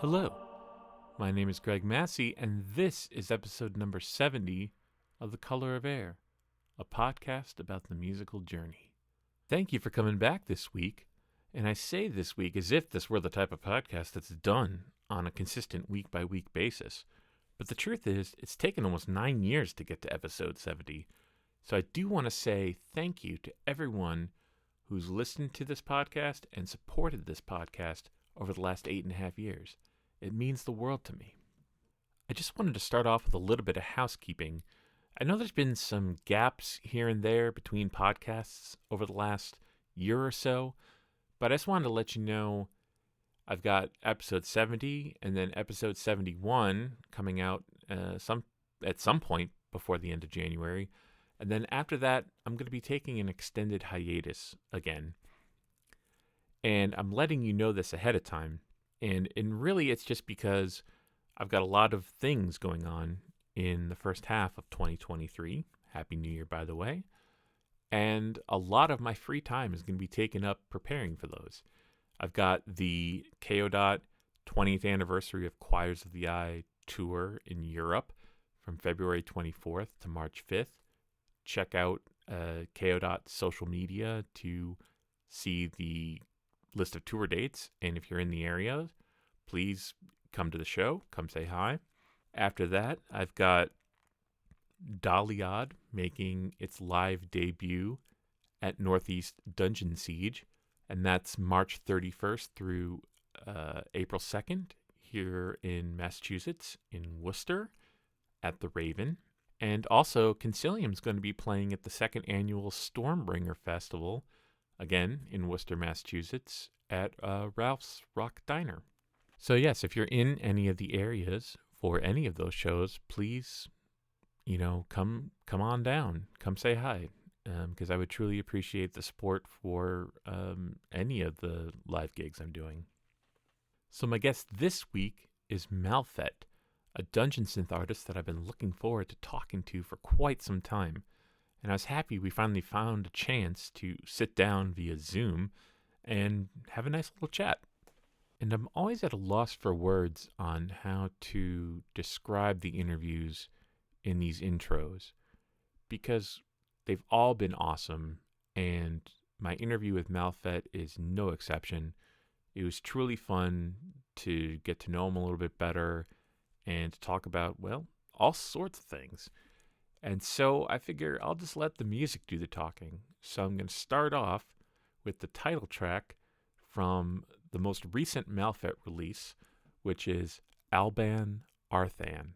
Hello, my name is Greg Massi, and this is episode number 70 of The Color of Air, a podcast about the musical journey. Thank you for coming back this week, and I say this week as if this were the type of podcast that's done on a consistent week-by-week basis. But the truth is, it's taken almost 9 years to get to episode 70, so I do want to say thank you to everyone who's listened to this podcast and supported this podcast over the last 8.5 years. It means the world to me. I just wanted to start off with a little bit of housekeeping. I know there's been some gaps here and there between podcasts over the last year or so, but I just wanted to let you know I've got episode 70 and then episode 71 coming out at some point before the end of January. And then after that, I'm going to be taking an extended hiatus again. And I'm letting you know this ahead of time. And really, it's just because I've got a lot of things going on in the first half of 2023. Happy New Year, by the way. And a lot of my free time is going to be taken up preparing for those. I've got the KO. 20th Anniversary of Choirs of the Eye tour in Europe from February 24th to March 5th. Check out KO. Social media to see the list of tour dates, and if you're in the area, please come to the show, come say hi. After that, I've got Daliad making its live debut at Northeast Dungeon Siege, and that's March 31st through April 2nd here in Massachusetts, in Worcester, at the Raven. And also, Concilium's going to be playing at the second annual Stormbringer Festival, again, in Worcester, Massachusetts, at Ralph's Rock Diner. So yes, if you're in any of the areas for any of those shows, please, come on down. Come say hi, because I would truly appreciate the support for any of the live gigs I'm doing. So my guest this week is Malfet, a dungeon synth artist that I've been looking forward to talking to for quite some time. And I was happy we finally found a chance to sit down via Zoom and have a nice little chat. And I'm always at a loss for words on how to describe the interviews in these intros, because they've all been awesome, and my interview with Malfet is no exception. It was truly fun to get to know him a little bit better and to talk about, all sorts of things. And so I figure I'll just let the music do the talking. So I'm going to start off with the title track from the most recent Malfet release, which is Alban, Arthan.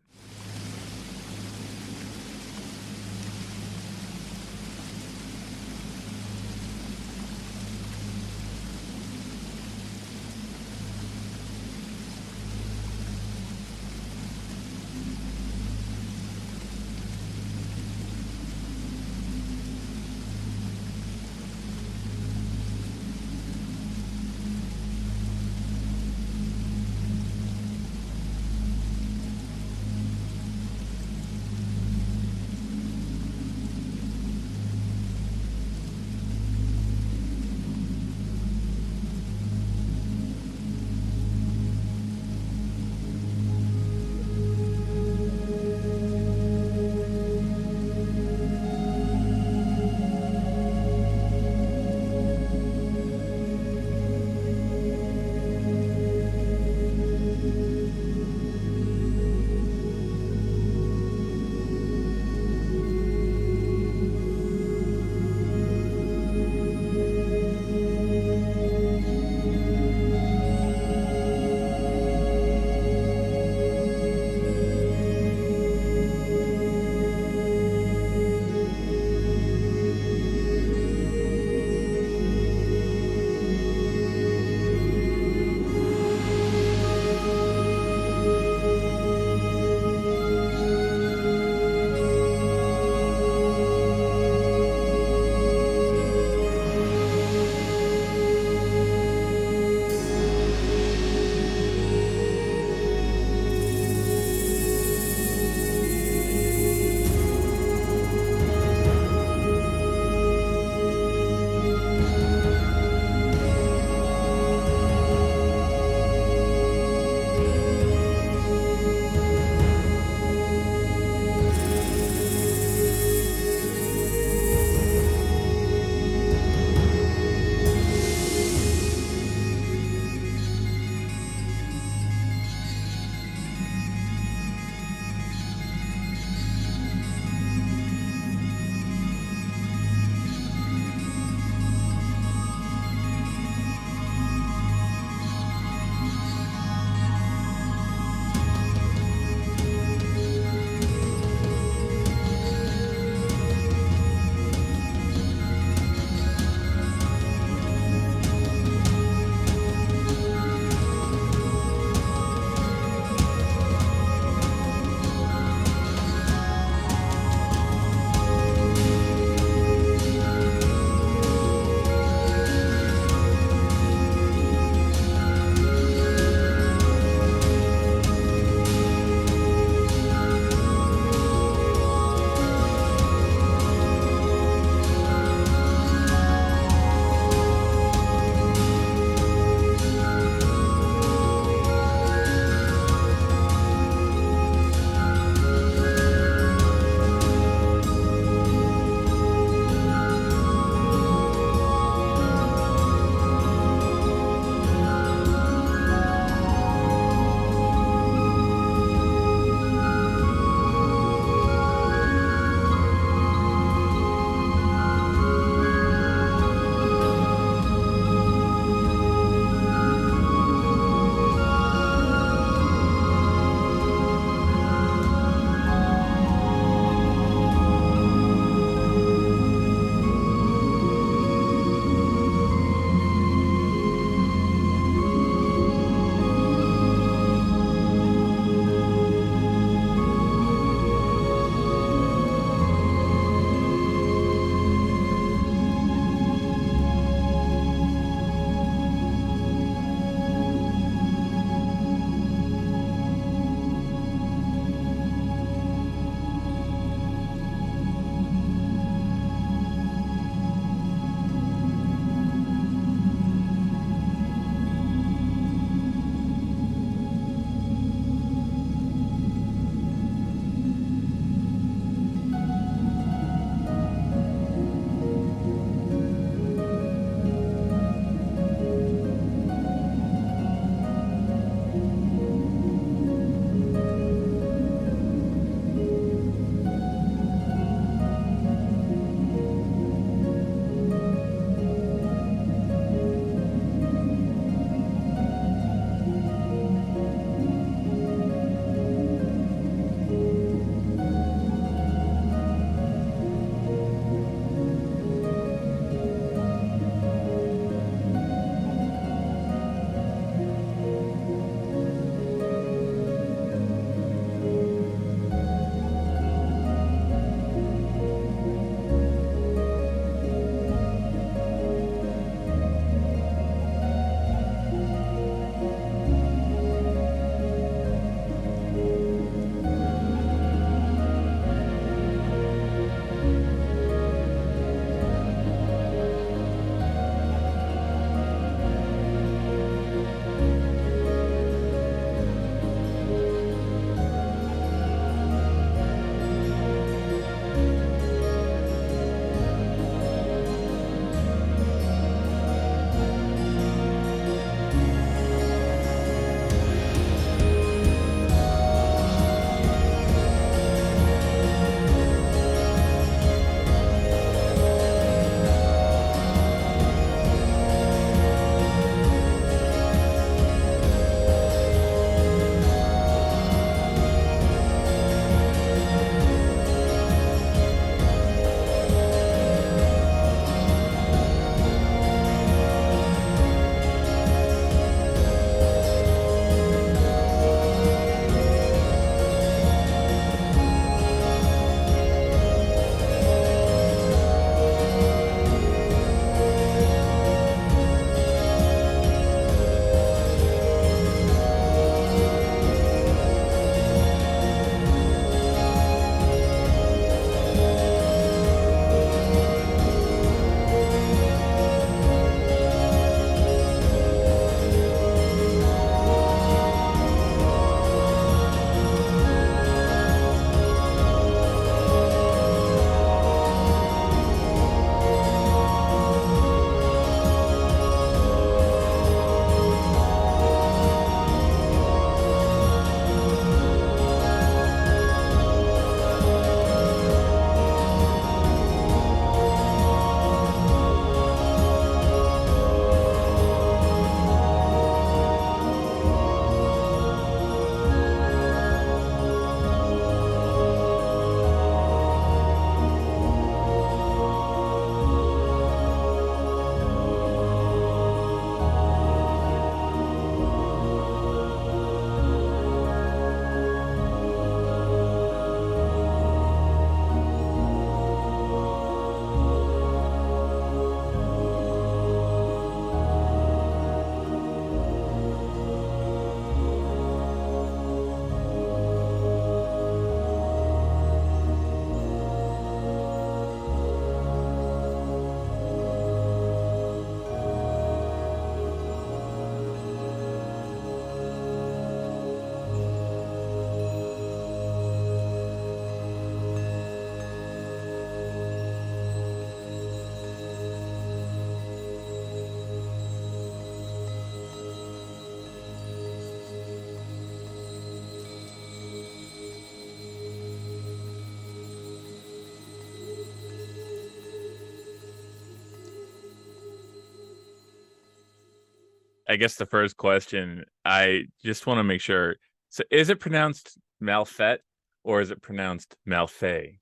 I guess the first question, I just want to make sure. So is it pronounced Malfet or is it pronounced Malfet?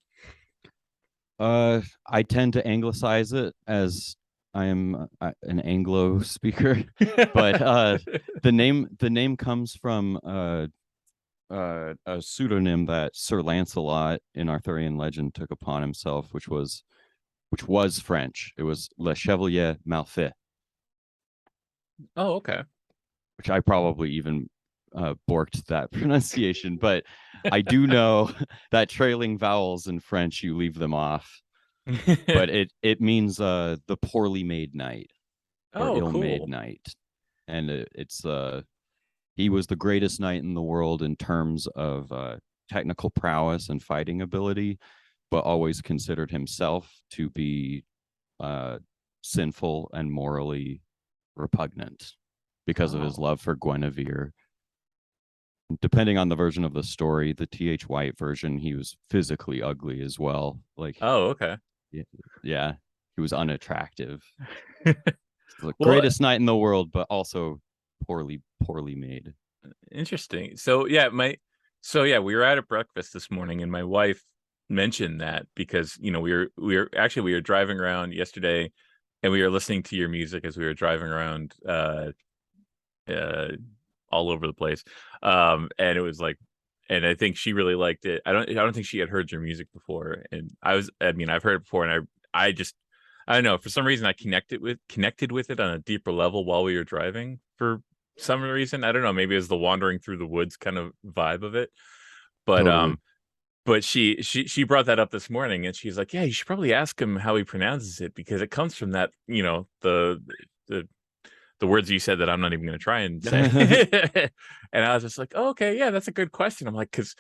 I tend to anglicize it as I am an Anglo speaker, but the name comes from a pseudonym that Sir Lancelot in Arthurian legend took upon himself, which was French. It was Le Chevalier Malfait, Oh, okay. which I probably even borked that pronunciation, but I do know that trailing vowels in French you leave them off, but it means the poorly made knight or Oh, ill-made cool. knight, and it's he was the greatest knight in the world in terms of technical prowess and fighting ability, but always considered himself to be uh, sinful and morally repugnant because of his Oh. love for Guinevere. Depending on the version of the story, the Th White version, he was physically ugly as well. Like, Oh, okay. yeah, he was unattractive. The Well, greatest knight in the world, but also poorly made. interesting. So yeah, we were out at breakfast this morning and my wife mentioned that because, we were driving around yesterday and we were listening to your music as we were driving around uh all over the place. And it was like, and I think she really liked it. I don't think she had heard your music before. And I've heard it before and I don't know, for some reason I connected with it on a deeper level while we were driving for some reason. I don't know, maybe it was the wandering through the woods kind of vibe of it. But Totally. she brought that up this morning and she's like, yeah, you should probably ask him how he pronounces it because it comes from that, the the words you said that I'm not even going to try and say. And I was just like, oh, okay, yeah, that's a good question. I'm like, because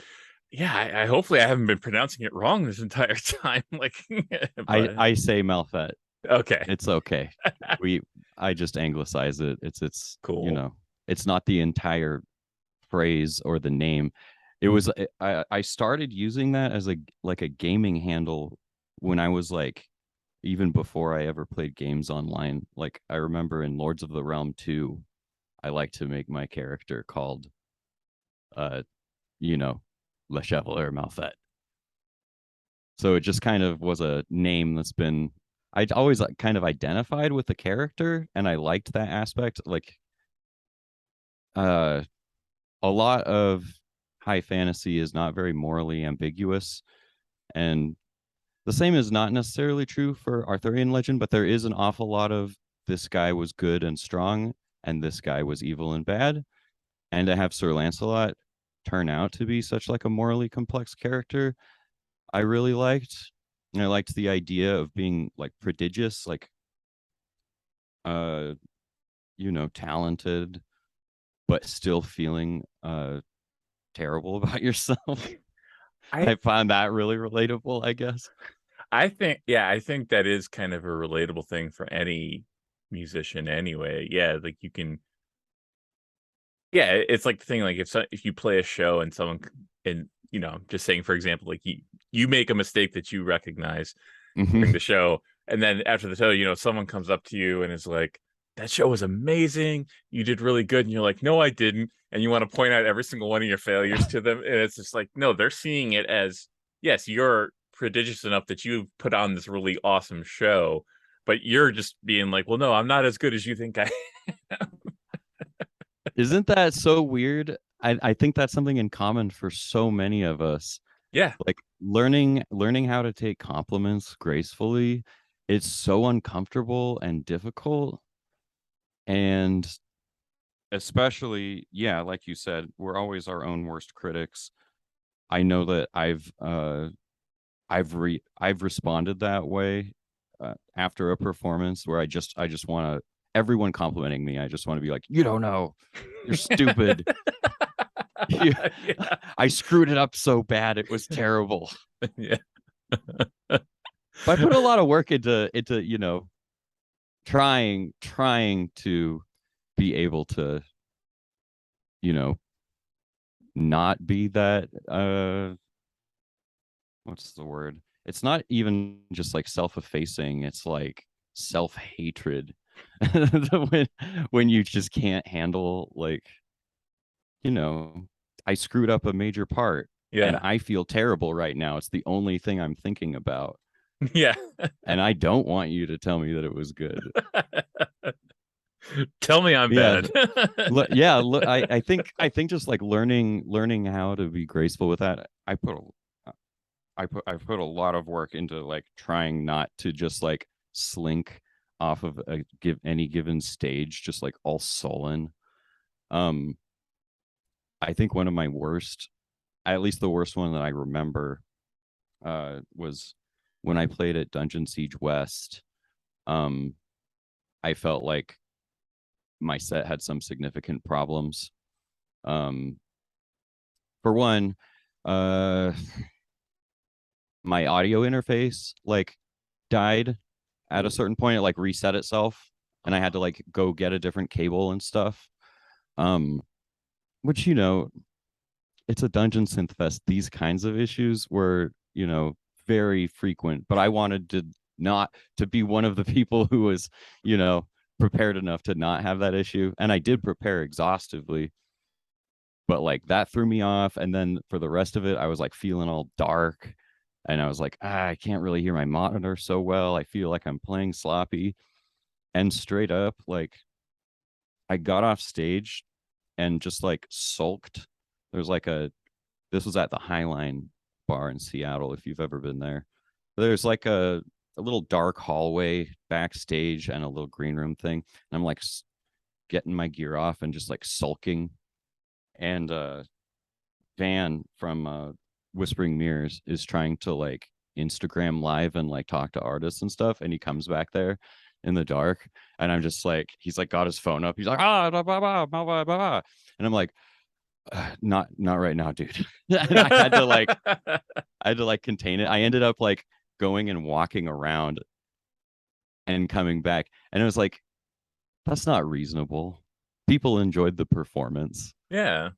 yeah, I hopefully I haven't been pronouncing it wrong this entire time. Like, I but I say Malfet. okay, It's okay. We I just anglicize it. It's cool. it's not the entire phrase or the name. It was I started using that as a gaming handle when I was like even before I ever played games online. Like I remember in Lords of the Realm 2, I like to make my character called uh you know Le Chevalier Malfet. So it just kind of was a name that's been I'd always like kind of identified with the character and I liked that aspect. Like uh a lot of high fantasy is not very morally ambiguous, and the same is not necessarily true for Arthurian legend, but there is an awful lot of this guy was good and strong and this guy was evil and bad. And to have Sir Lancelot turn out to be such like a morally complex character, I really liked. And I liked the idea of being like prodigious, like uh, talented, but still feeling terrible about yourself. I I found that really relatable, I guess. I think that is kind of a relatable thing for any musician anyway. Yeah, like you can. Yeah, it's like the thing, like if you play a show and and just saying, for example, like you make a mistake that you recognize during Hmm. the show, and then after the show, someone comes up to you and is like, "That show was amazing. You did really good," and you're like, "No, I didn't," and you want to point out every single one of your failures to them, and it's just like, no, they're seeing it as, yes, you're prodigious enough that you've put on this really awesome show, but you're just being like, well, no, I'm not as good as you think I. Isn't that so weird? I think that's something in common for so many of us. Yeah, Like learning how to take compliments gracefully, it's so uncomfortable and difficult. And especially, yeah, like you said, we're always our own worst critics. I know that I've responded that way after a performance where I just want to everyone complimenting me. I just want to be like, you don't know, you're stupid. You, yeah, I screwed it up so bad, it was terrible. yeah. But I put a lot of work into trying to be able to you know not be that what's the word? It's not even just like self-effacing, it's like self-hatred. when when you just can't handle, like, you know, I screwed up a major part and Yeah. I feel terrible right now. It's the only thing I'm thinking about. Yeah. And I don't want you to tell me that it was good. Tell me I'm Yeah. bad. Yeah, look, I think just like learning how to be graceful with that. I put a lot of work into like trying not to just like slink off of any given stage, just like all sullen. Um, I think one of my worst, at least the worst one that I remember, was when I played at Dungeon Siege West. Um, I felt like my set had some significant problems. Um, for one, uh, my audio interface like died at a Ooh. certain point. It like reset itself, and I had to like go get a different cable and stuff. Um, which, it's a dungeon synth fest. These kinds of issues were, very frequent, but I wanted to not to be one of the people who was, you know, prepared enough to not have that issue. And I did prepare exhaustively, but like that threw me off. And then for the rest of it, I was like feeling all dark, and I was like, I can't really hear my monitor so well. I feel like I'm playing sloppy. And straight up, like, I got off stage and just like sulked. There's like this was at the Highline bar in Seattle, if you've ever been there. There's like a little dark hallway backstage and a little green room thing. And I'm like getting my gear off and just like sulking. And Van from Whispering Mirrors is trying to like Instagram live and like talk to artists and stuff. And he comes back there in the dark. And I'm just like, he's like got his phone up. He's like, blah, blah, blah, blah, blah, blah. And I'm like, not right now, dude. And I had to like contain it. I ended up like going and walking around and coming back. And it was like, that's not reasonable. People enjoyed the performance. Yeah.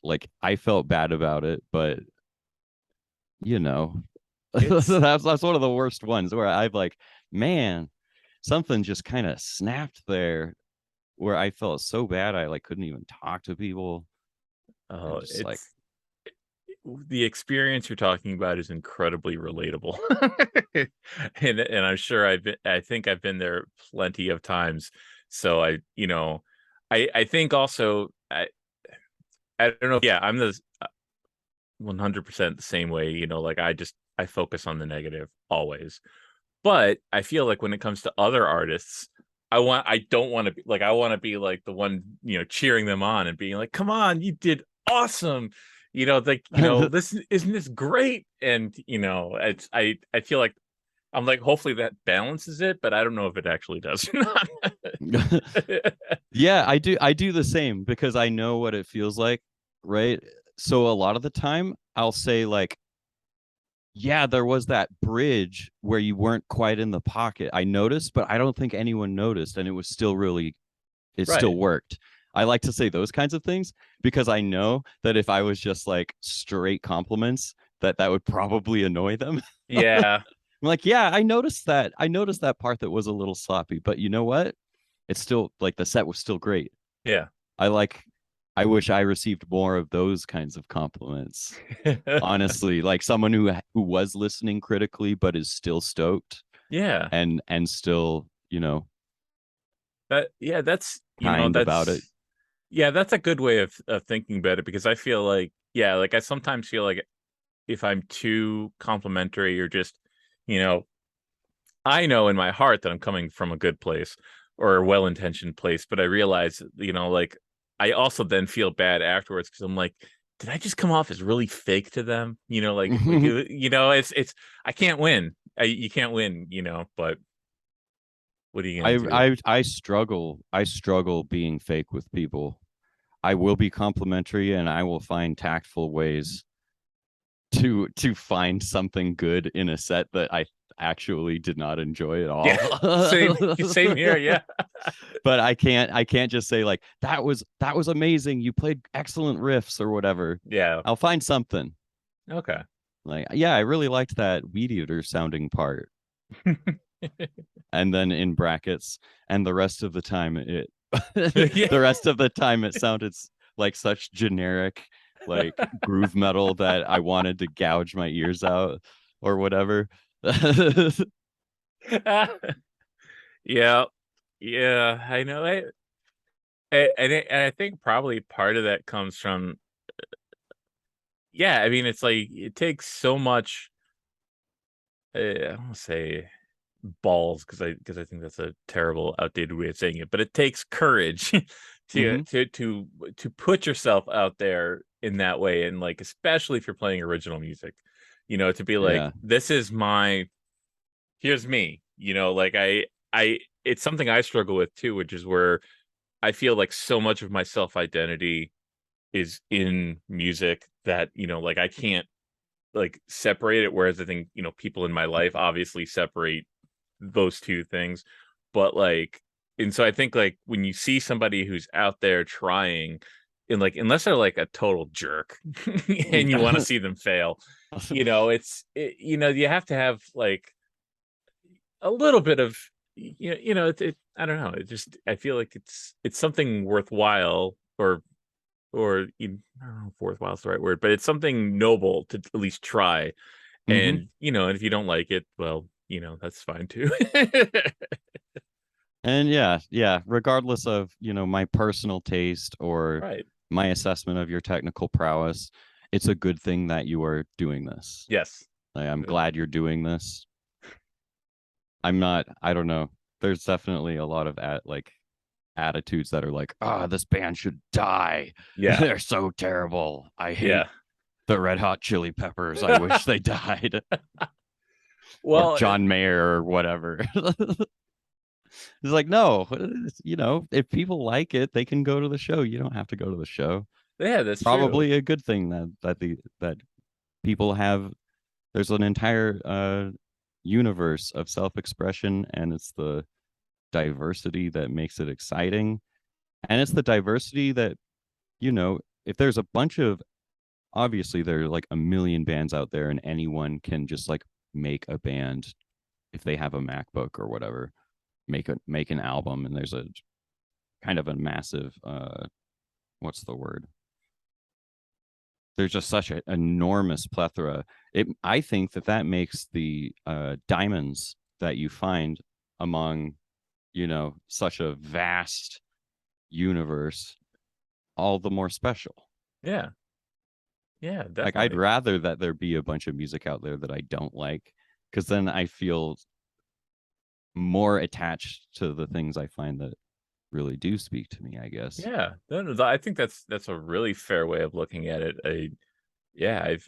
Like, I felt bad about it, but you know, It's that's one of the worst ones where I've like, man, something just kind of snapped there where I felt so bad I like couldn't even talk to people. And oh, just like, it's the experience you're talking about is incredibly relatable. And I'm sure I think I've been there plenty of times. So I think also I don't know. Yeah, I'm the 100% the same way, like I focus on the negative always. But I feel like when it comes to other artists, I don't want to be like, I want to be like the one, cheering them on and being like, come on, you did awesome. Like, this isn't this great? And I feel like I'm like, hopefully that balances it, but I don't know if it actually does or not. yeah, I do the same because I know what it feels like, right? So a lot of the time I'll say like, yeah, there was that bridge where you weren't quite in the pocket. I noticed, but I don't think anyone noticed, and it still Right. worked. I like to say those kinds of things because I know that if I was just like straight compliments, that would probably annoy them. I'm Yeah. like, yeah, I noticed that. I noticed that part that was a little sloppy, but you know what? It's still like the set was still great. Yeah. I like I wish I received more of those kinds of compliments. Honestly, like someone who was listening critically but is still stoked Yeah. and still, That's kind about it. yeah, that's a good way of thinking about it, because I feel like, yeah, like I sometimes feel like if I'm too complimentary or just, you know, I know in my heart that I'm coming from a good place or a well-intentioned place, but I realize, like I also then feel bad afterwards because I'm like, did I just come off as really fake to them? It's I can't win. You can't win, but what are you gonna I do? I struggle being fake with people. I will be complimentary and I will find tactful ways to find something good in a set that I actually did not enjoy at Yeah, all. same here. Yeah, But I can't just say like that was amazing. You played excellent riffs or whatever. yeah. I'll find something. Okay. Like, yeah, I really liked that Weed Eater sounding part. And then in brackets, and the rest of the time Yeah. the rest of the time it sounded like such generic like groove metal that I wanted to gouge my ears out or whatever. Yeah. Yeah, I know it. And I think probably part of that comes from, yeah, I mean, it's like it takes so much, I don't say balls, because I think that's a terrible, outdated way of saying it, but it takes courage to Hmm. to put yourself out there in that way, and like especially if you're playing original music, to be like, Yeah. this is my, here's me, like I it's something I struggle with too, which is where I feel like so much of my self identity is in music that, like I can't like separate it, whereas I think, people in my life obviously separate those two things. But like, and so I think like when you see somebody who's out there trying, and like, unless they're like a total jerk and you want to see them fail, you have to have like a little bit of, I don't know, it just, I feel like it's something worthwhile, or I don't know if worthwhile is the right word, but it's something noble to at least try. Hmm. And and if you don't like it, well, that's fine too. And yeah, regardless of, my personal taste or Right. my assessment of your technical prowess, it's a good thing that you are doing this. Yes. Like, I'm glad you're doing this. I'm not, I don't know. There's definitely a lot of like attitudes that are like, this band should die. Yeah. They're so terrible. I hate Yeah. the Red Hot Chili Peppers. I wish they died. Or Well, John Mayer or whatever. It's like, no, if people like it, they can go to the show. You don't have to go to the show. yeah, that's true. Probably a good thing that people have. There's an entire universe of self-expression, and it's the diversity that makes it exciting. And it's the diversity that, if there's a bunch of, obviously there are like a million bands out there, and anyone can just like make a band if they have a MacBook or whatever, make an album, and there's a kind of a massive what's the word? There's just such an enormous plethora. I think that makes the diamonds that you find among, such a vast universe all the more special. Yeah. Yeah, Like, I'd definitely. rather that there be a bunch of music out there that I don't like, because then I feel more attached to the things I find that really do speak to me, I guess. Yeah. No, I think that's a really fair way of looking at it. Yeah, I've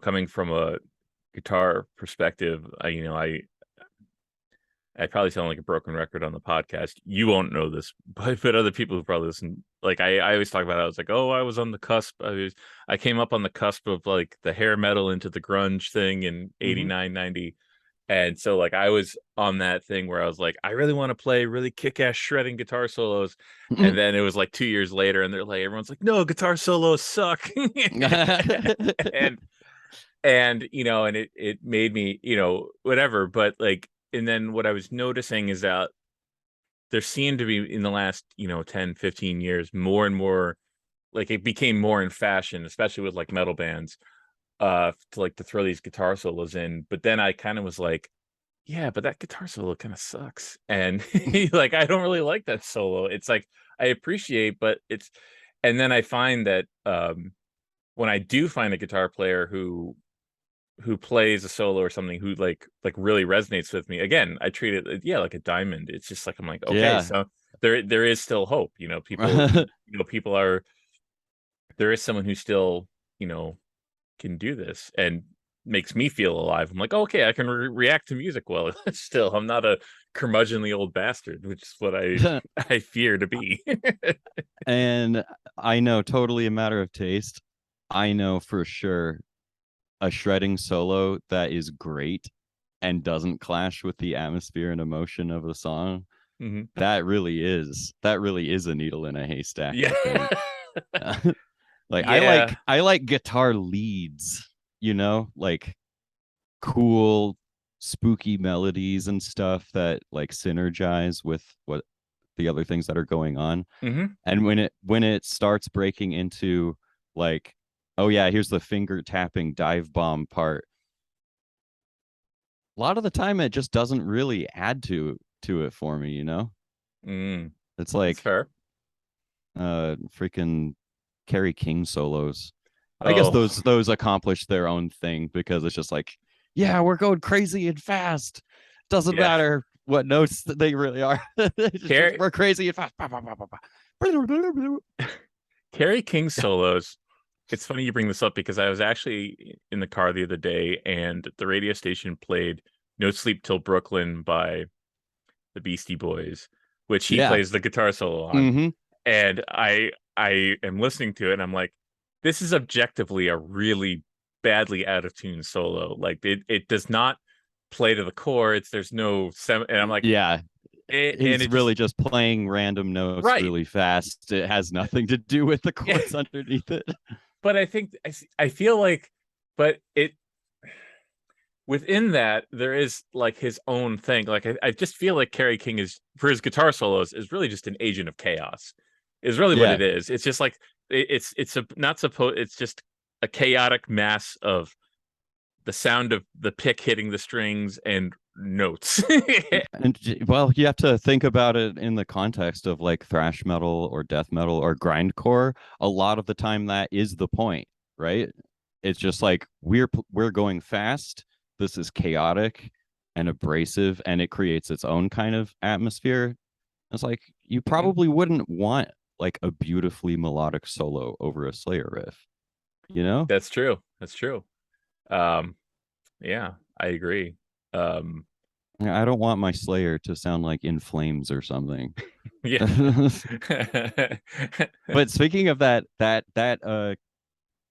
coming from a guitar perspective, I probably sound like a broken record on the podcast. You won't know this, but other people who probably listen, like I always talk about it. I was like, oh, I was on the cusp. I came up on the cusp of like the hair metal into the grunge thing in Mm-hmm. 89, 90. And so like I was on that thing where I was like, I really want to play really kick-ass shredding guitar solos. And then it was like 2 years later, and they're like, everyone's like, no, guitar solos suck. and and it made me, whatever. But like, and then what I was noticing is that there seemed to be in the last 10-15 years more and more, like it became more in fashion, especially with like metal bands, to throw these guitar solos in. But then I kind of was like, yeah, but that guitar solo kind of sucks, and like I don't really like that solo. It's like I appreciate, but it's, and then I find that when I do find a guitar player who plays a solo or something, who like really resonates with me, again, I treat it, yeah, like a diamond. It's just like, I'm like, okay, Yeah. so there is still hope. People are, there is someone who still, can do this and makes me feel alive. I'm like, oh, okay, I can react to music well. Still, I'm not a curmudgeonly old bastard, which is what I fear to be. And I know, totally a matter of taste. I know for sure a shredding solo that is great and doesn't clash with the atmosphere and emotion of the song. Mhm. That really is a needle in a haystack, Yeah. I think. Like, I Yeah. like I like guitar leads, like cool, spooky melodies and stuff that like synergize with what the other things that are going on. Mm-hmm. And when it starts breaking into like, oh yeah, here's the finger tapping dive bomb part, a lot of the time it just doesn't really add to it for me, you know. Mm. It's That's like fair. freaking Kerry King solos. I guess Oh, those accomplish their own thing because it's just like, yeah, we're going crazy and fast. Doesn't yeah. matter what notes that they really are. Carrie We're crazy and fast. Carrie King Yeah. solos. It's funny you bring this up because I was actually in the car the other day and the radio station played No Sleep Till Brooklyn by the Beastie Boys, which he Yeah. plays the guitar solo on. Mm-hmm. And I am listening to it and I'm like, this is objectively a really badly out of tune solo. Like it does not play to the chords. There's no and I'm like, Yeah. and He's it just really just playing random notes right. really fast. It has nothing to do with the Yeah. chords underneath it. But I think I feel like, but it within that there is like his own thing. Like I just feel like Kerry King is for his guitar solos is really just an agent of chaos. Is really what Yeah. it is. It's just like it's a not supposed. It's just a chaotic mass of the sound of the pick hitting the strings and notes. And well, you have to think about it in the context of like thrash metal or death metal or grindcore. A lot of the time that is the point, right? It's just like we're going fast. This is chaotic and abrasive and it creates its own kind of atmosphere. It's like you probably wouldn't want like a beautifully melodic solo over a Slayer riff, you know? That's true. That's true. Um, yeah, I agree. Um, I don't want my Slayer to sound like In Flames or something. yeah. But speaking of that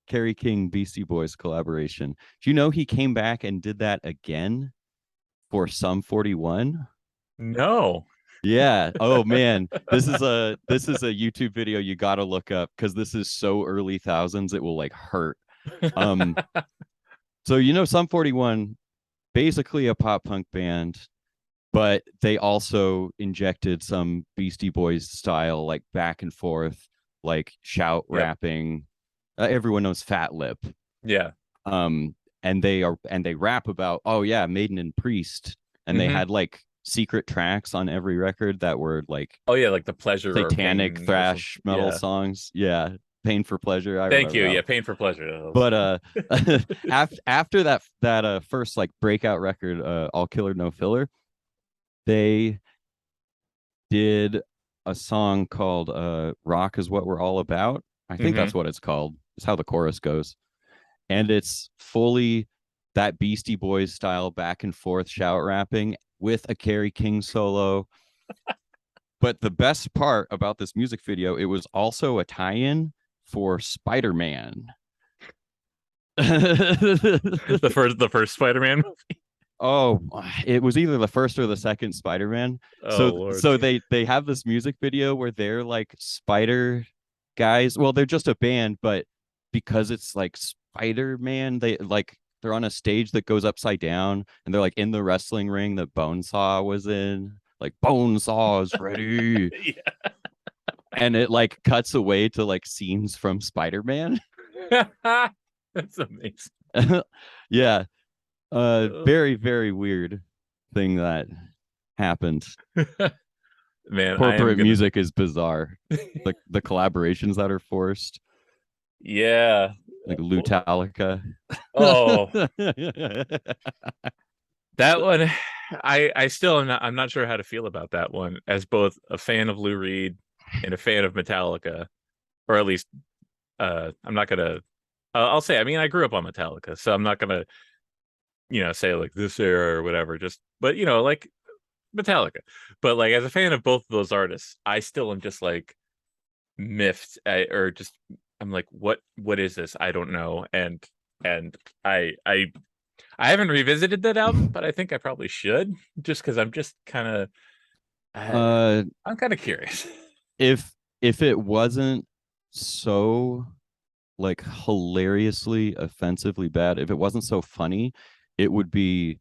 Kerry King Beastie Boys collaboration, do you know he came back and did that again for Sum 41? No. Yeah. Oh man, this is a YouTube video you got to look up because this is so early thousands it will like hurt. Um, so you know Sum 41, basically a pop punk band, but they also injected some Beastie Boys style, like back and forth, like shout Yep. rapping. Everyone knows Fat Lip. Yeah. Um, and they rap about, oh yeah, Maiden and Priest, and they Hmm. had like secret tracks on every record that were like Oh yeah, like the pleasure or satanic pain or something. thrash metal Yeah. songs. Yeah, Pain for Pleasure. I Thank remember you. that Yeah, one. pain for pleasure. But after that first like breakout record, All Killer No Filler, they did a song called Rock is What We're All About. I think Hmm. that's what it's called. It's how the chorus goes. And it's fully that Beastie Boys style back and forth shout rapping with a Kerry King solo. But the best part about this music video, it was also a tie-in for Spider-Man. The first Spider-Man. Oh, it was either the first or the second Spider-Man. Oh So Lord. so they have this music video where they're like spider guys. Well, they're just a band, but because it's like Spider-Man, they're on a stage that goes upside down and they're like in the wrestling ring that Bonesaw was in. Like Bonesaw is ready. And it like cuts away to like scenes from Spider-Man. Yeah. That's amazing. Yeah. Oh. Very, very weird thing that happened. Man, I am Corporate gonna. music is bizarre. Like the collaborations that are forced, Yeah. like Lutalica. Oh, that one. I still am not. I'm not sure how to feel about that one. As both a fan of Lou Reed and a fan of Metallica, or at least, I'm not gonna. I'll say. I mean, I grew up on Metallica, so I'm not gonna, say like this era or whatever. Just, but like Metallica. But like as a fan of both of those artists, I still am just like miffed or just I'm like what is this? I don't know. And I haven't revisited that album, but I think I probably should just because I'm just kind of uh, I'm kind of curious. if it wasn't so like hilariously offensively bad, if it wasn't so funny, it would be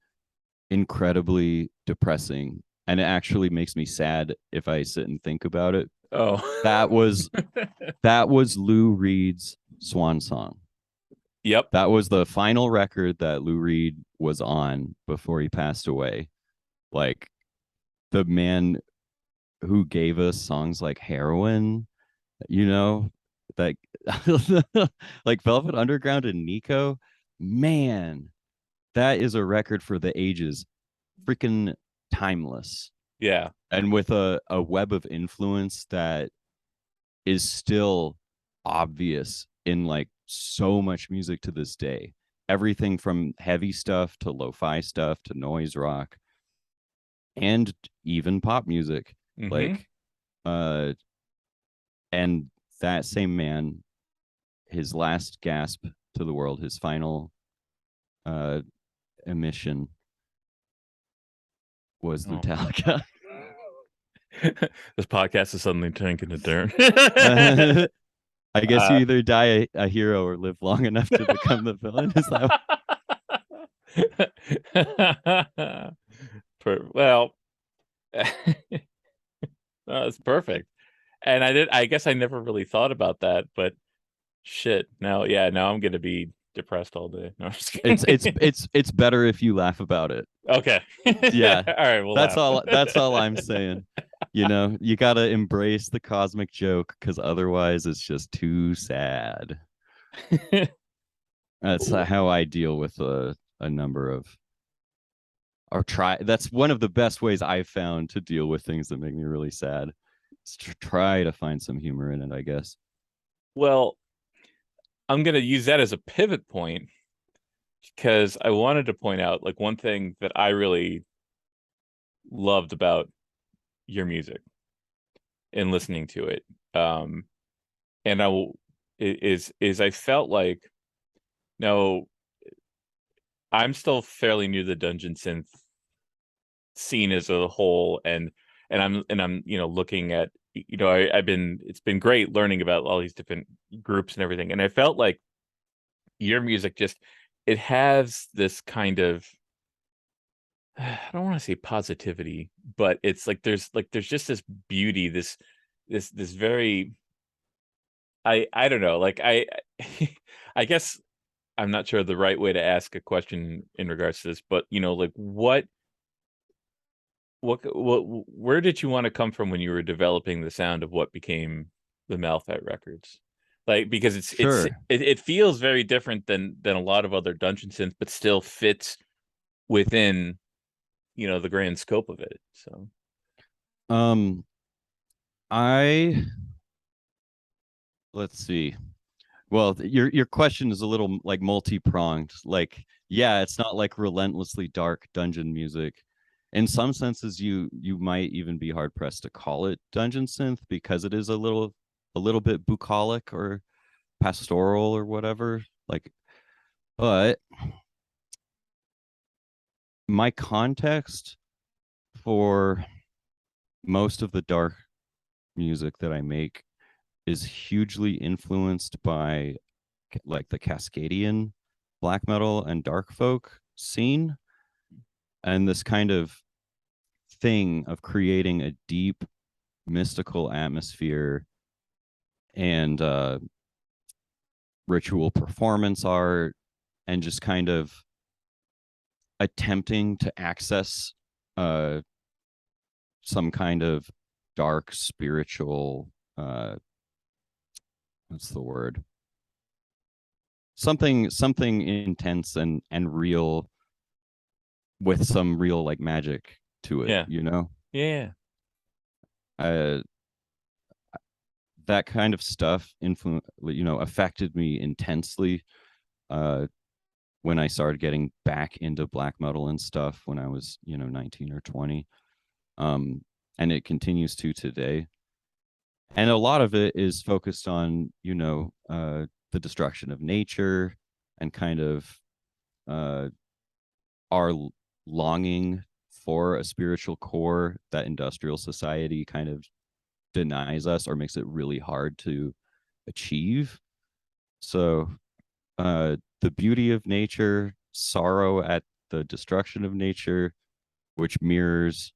incredibly depressing, and it actually makes me sad if I sit and think about it. Oh. That was that was Lou Reed's swan song. Yep. That was the final record that Lou Reed was on before he passed away. Like, the man who gave us songs like Heroin, you know, that like Velvet Underground and Nico, man, that is a record for the ages. Freaking timeless. Yeah. And with a web of influence that is still obvious in like so much music to this day. Everything from heavy stuff to lo-fi stuff to noise rock and even pop music. Mm-hmm. Like uh and that same man, his last gasp to the world, his final uh emission was Oh. Metallica. This podcast is suddenly taking a turn. I guess you either die a hero or live long enough to become the villain. Is that Well, that's perfect. And I guess I never really thought about that, but shit. Now, yeah, now I'm gonna be depressed all day. No, I'm just it's kidding. it's it's it's better if you laugh about it. Okay. Yeah. All right, we'll That's laugh. all I'm saying. You know, you got to embrace the cosmic joke cuz otherwise it's just too sad. That's how I deal with a number of or try that's one of the best ways I've found to deal with things that make me really sad. Is to try to find some humor in it, I guess. Well, I'm gonna use that as a pivot point because I wanted to point out like one thing that I really loved about your music and listening to it. Um, and is I felt like no, I'm still fairly new to the dungeon synth scene as a whole, and I'm looking at I've been it's been great learning about all these different groups and everything, and I felt like your music just it has this kind of I don't want to say positivity, but it's like there's just this beauty, this very I don't know, like I guess I'm not sure the right way to ask a question in regards to this, but like what where did you want to come from when you were developing the sound of what became the Malfet records? Like because Sure. it feels very different than a lot of other dungeon synths, but still fits within the grand scope of it. So Um I let's see. Well, your question is a little like multi-pronged. Like, yeah, it's not like relentlessly dark dungeon music. In some senses, you might even be hard pressed to call it dungeon synth because it is a little bit bucolic or pastoral or whatever. Like, but my context for most of the dark music that I make is hugely influenced by like the Cascadian black metal and dark folk scene, and this kind of thing of creating a deep mystical atmosphere and ritual performance art, and just kind of attempting to access uh, some kind of dark spiritual what's the word, something intense and real with some real like magic to it, yeah, you know. yeah, uh that kind of stuff affected me intensely uh when I started getting back into black metal and stuff when I was 19 or 20. And it continues to today, and a lot of it is focused on the destruction of nature and kind of uh our longing for a spiritual core that industrial society kind of denies us or makes it really hard to achieve. So the beauty of nature, sorrow at the destruction of nature, which mirrors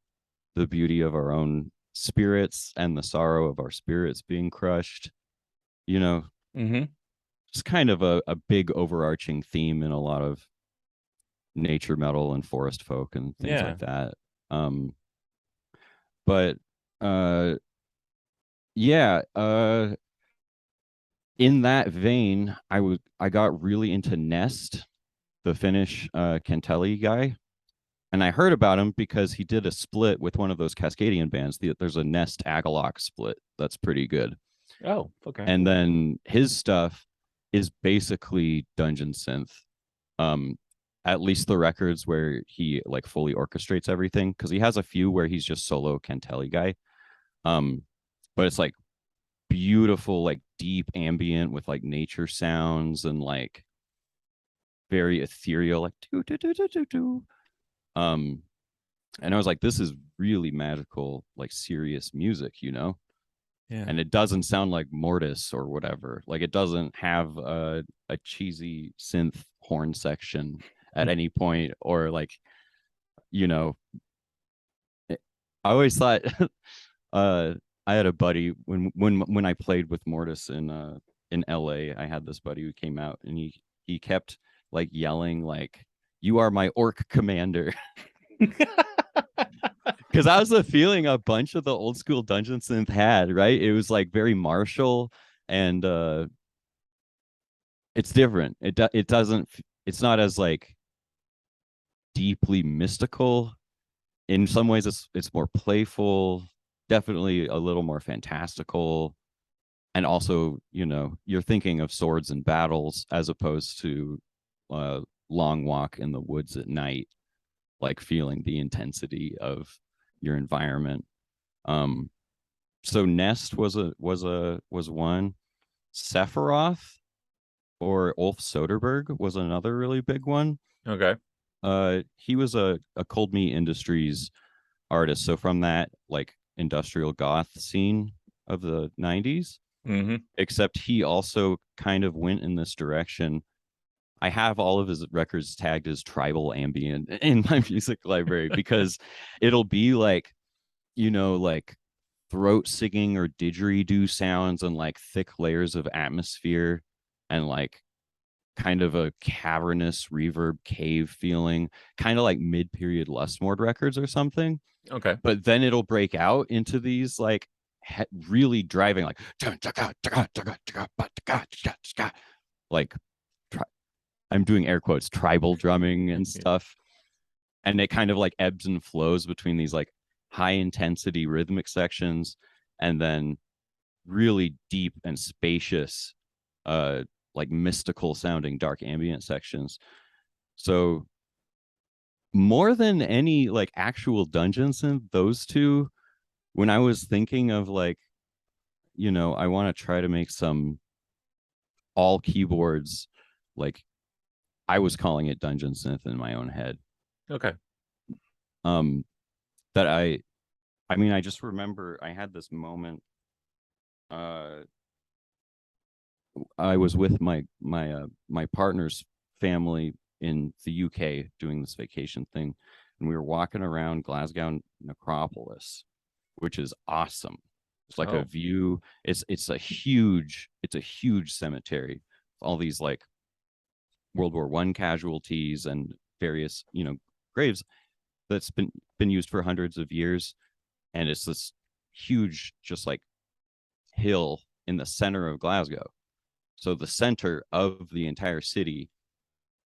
the beauty of our own spirits and the sorrow of our spirits being crushed. You know, Mm-hmm. it's kind of a big overarching theme in a lot of nature metal and forest folk and things Yeah. like that. Um, but uh, yeah, in that vein, I got really into Nest, the Finnish Kanteli guy, and I heard about him because he did a split with one of those Cascadian bands. There's a Nest Agalloch split that's pretty good, Oh, okay. and then his stuff is basically dungeon synth. Um, at least the records where he like fully orchestrates everything, because he has a few where he's just solo Kanteli guy. Um, but it's like beautiful, like deep ambient with like nature sounds and like very ethereal, like do do do do do do. Um, and I was like, this is really magical, like serious music, you know. Yeah. And it doesn't sound like Mortis or whatever. Like it doesn't have a cheesy synth horn section at any point, or like, you know, I always thought uh I had a buddy when I played with Mortis in LA. I had this buddy who came out and he kept like yelling like, "You are my orc commander." Because that was the feeling a bunch of the old school dungeon synth had, right? It was like very martial, and it's different. It doesn't, it's not as like deeply mystical. In some ways it's more playful, definitely a little more fantastical, and also, you know, you're thinking of swords and battles as opposed to uh long walk in the woods at night, like feeling the intensity of your environment. um so Nest was one. Sephiroth or Ulf Soderberg was another really big one. Okay. He was a Cold Meat Industries artist, so from that like industrial goth scene of the 90s. Mm-hmm. Except he also kind of went in this direction. I have all of his records tagged as tribal ambient in my music library because it'll be like, you know, like throat singing or didgeridoo sounds and like thick layers of atmosphere and like kind of a cavernous reverb cave feeling, kind of like mid-period Lustmord records or something. Okay. But then it'll break out into these like really driving like like I'm doing air quotes tribal drumming and Yeah. stuff, and it kind of like ebbs and flows between these like high intensity rhythmic sections and then really deep and spacious like mystical sounding dark ambient sections. So more than any like actual dungeons in those two, when I was thinking of like, you know, I want to try to make some all keyboards, like I was calling it dungeon synth in my own head. Okay. um that I mean, I just remember I had this moment. uh I was with my partner's family in the UK doing this vacation thing, and we were walking around Glasgow Necropolis, which is awesome. It's like a Oh. view. It's a huge cemetery. All these like World War One casualties and various, you know, graves that's been used for hundreds of years, and it's this huge just like hill in the center of Glasgow. So the center of the entire city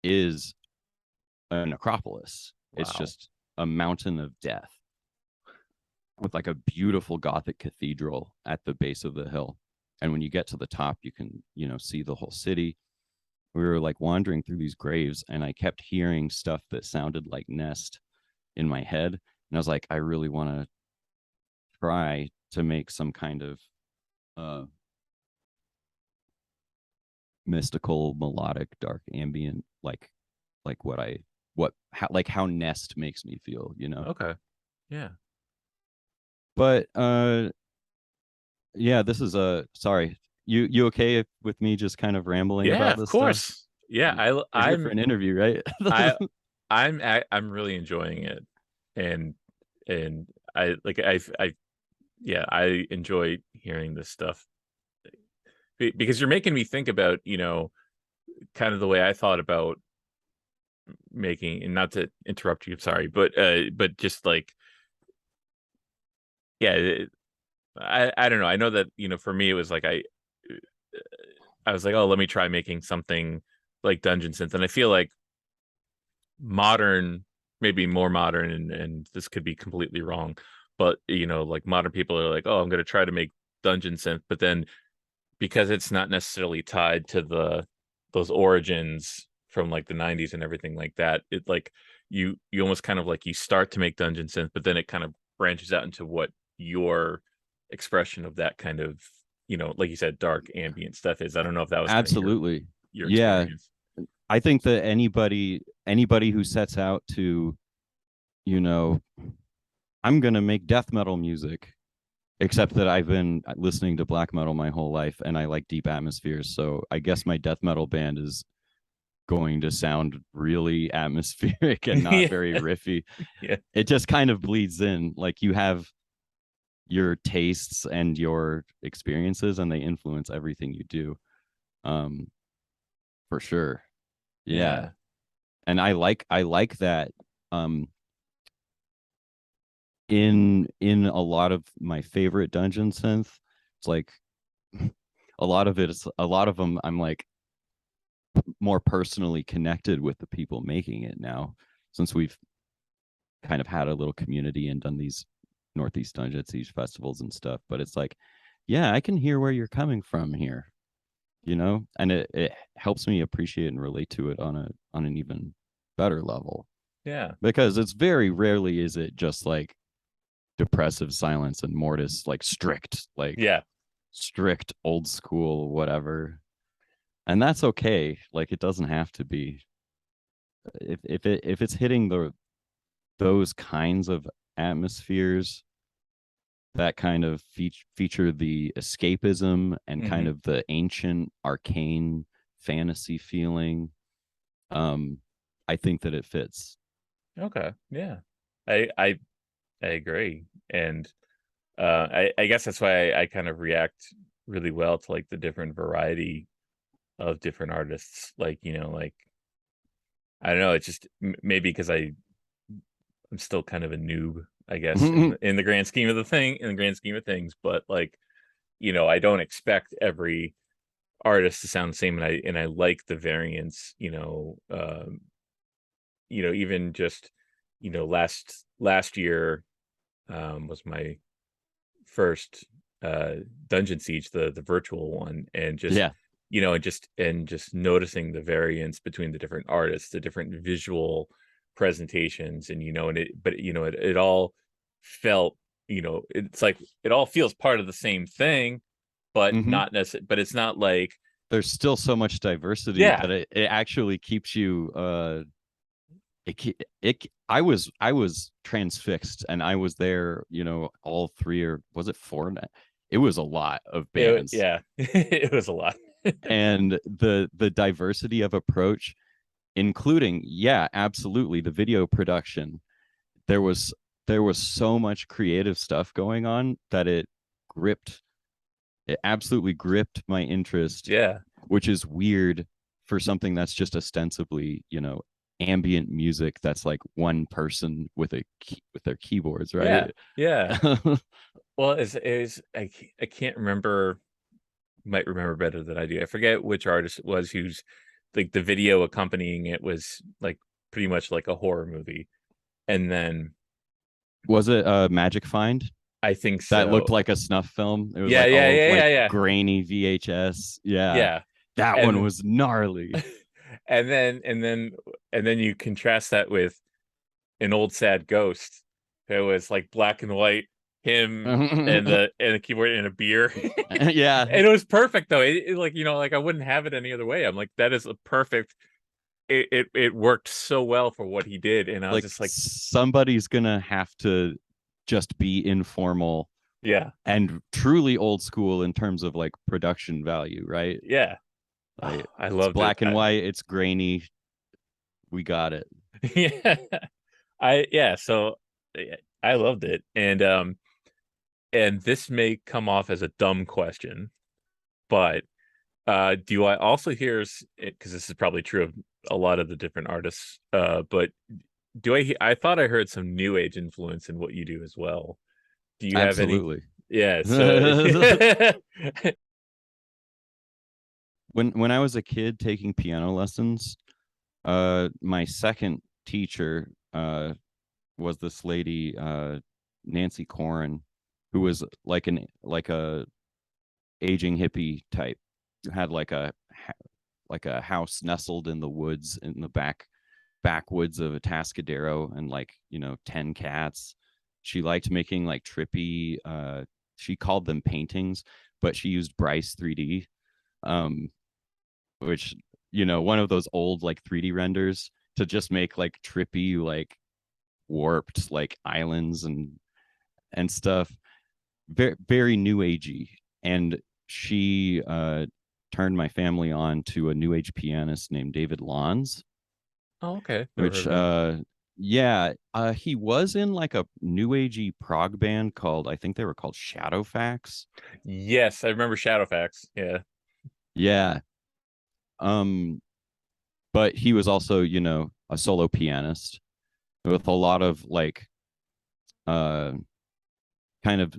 is a necropolis. It's Wow. just a mountain of death with like a beautiful Gothic cathedral at the base of the hill. And when you get to the top, you can, you know, see the whole city. We were like wandering through these graves, and I kept hearing stuff that sounded like Nest in my head. And I was like, I really want to try to make some kind of uh, mystical, melodic, dark ambient, like what I what how like how Nest makes me feel, you know. Okay. Yeah. But yeah, this is a sorry. You okay with me just kind of rambling Yeah, about of this stuff? course. Yeah, We're here for I'm an interview, right? I I'm really enjoying it, and I like I yeah, I enjoy hearing this stuff because you're making me think about, kind of the way I thought about making, and not to interrupt you, sorry, but just like, yeah, I don't know. I know that, for me it was like I was like, oh, let me try making something like Dungeon Synth, and I feel like modern, maybe more modern, and this could be completely wrong, but like modern people are like, oh, I'm going to try to make Dungeon Synth, but then because it's not necessarily tied to those origins from like the 90s and everything like that, it like you almost kind of like you start to make Dungeon Synth, but then it kind of branches out into what your expression of that kind of, like you said, dark ambient stuff is. I don't know if that was kind of Absolutely. your Yeah. experience. I think that anybody who sets out to, you know, I'm gonna make death metal music, except that I've been listening to black metal my whole life and I like deep atmospheres. So I guess my death metal band is going to sound really atmospheric and not Yeah, very riffy. yeah, It just kind of bleeds in. Like you have your tastes and your experiences and they influence everything you do. Um, for sure. Yeah. yeah. And I like that in a lot of my favorite dungeon synth, it's like a lot of them I'm like more personally connected with the people making it now, since we've kind of had a little community and done these Northeast Dungeon Siege festivals and stuff. But it's like, yeah, I can hear where you're coming from here, and it helps me appreciate and relate to it on an even better level, Yeah, because it's very rarely is it just like depressive silence and mortis, like yeah, strict old school whatever. And that's okay. Like it doesn't have to be. If it's hitting those kinds of atmospheres that kind of feature the escapism and kind hmm, of the ancient arcane fantasy feeling, um I think that it fits. okay, yeah. I agree, and I guess that's why I kind of react really well to like the different variety of different artists. Like, like I don't know, it's just maybe because I'm still kind of a noob, I guess, in the grand scheme of in the grand scheme of things. But like, I don't expect every artist to sound the same, and I like the variance. Even just last year was my first uh Dungeon Siege, the virtual one, and just Yeah. and just noticing the variance between the different artists, the different visual presentations, and it all felt, it's like it all feels part of the same thing, but Hmm. not necessarily, but it's not like, There's still so much diversity yeah, that it actually keeps you I was transfixed, and I was there, all three, or was it four? It was a lot of bands. yeah, it was a lot. And the diversity of approach, including, yeah, absolutely, the video production. There was there was so much creative stuff going on that gripped it absolutely gripped my interest, Yeah, which is weird for something that's just ostensibly, ambient music that's like one person with with their keyboards, yeah, right? yeah. Well, I can't remember. You might remember better than I do. I forget which artist it was who's like the video accompanying it was like pretty much like a horror movie. And then Was it Magic Find? I think That looked so. like a snuff film. It was Yeah, like yeah, all yeah, like yeah, yeah. grainy VHS. Yeah. Yeah. That one And was gnarly. and then you contrast that with an old sad ghost who was like black and white, him and the keyboard and a beer. Yeah. And it was perfect though. Like, like I wouldn't have it any other way. I'm like, that is a perfect, it worked so well for what he did, and I was Like just like, somebody's gonna have to just be informal yeah, and truly old school in terms of like production value, right? yeah. Like I it's loved it. black and white, it's grainy. We got it. Yeah. So I loved it. And this may come off as a dumb question, but do I also hear, because this is probably true of a lot of the different artists, but I thought I heard some new age influence in what you do as well. Do you have any? Absolutely. Yeah, so When I was a kid taking piano lessons, my second teacher was this lady, Nancy Corin, who was like a aging hippie type, who had like a house nestled in the woods in the backwoods of Atascadero, and like, 10 cats. She liked making like trippy, she called them paintings, but she used Bryce 3D, um which, one of those old like 3D renders to just make like trippy, like warped like islands and stuff. Very very new agey. And she turned my family on to a new age pianist named David Lons, Oh, okay. Never heard which of him. yeah, he was in like a new agey prog band called, I think they were called Shadowfax. Yes, I remember Shadowfax. Yeah. Yeah. um but he was also, a solo pianist with a lot of like uh kind of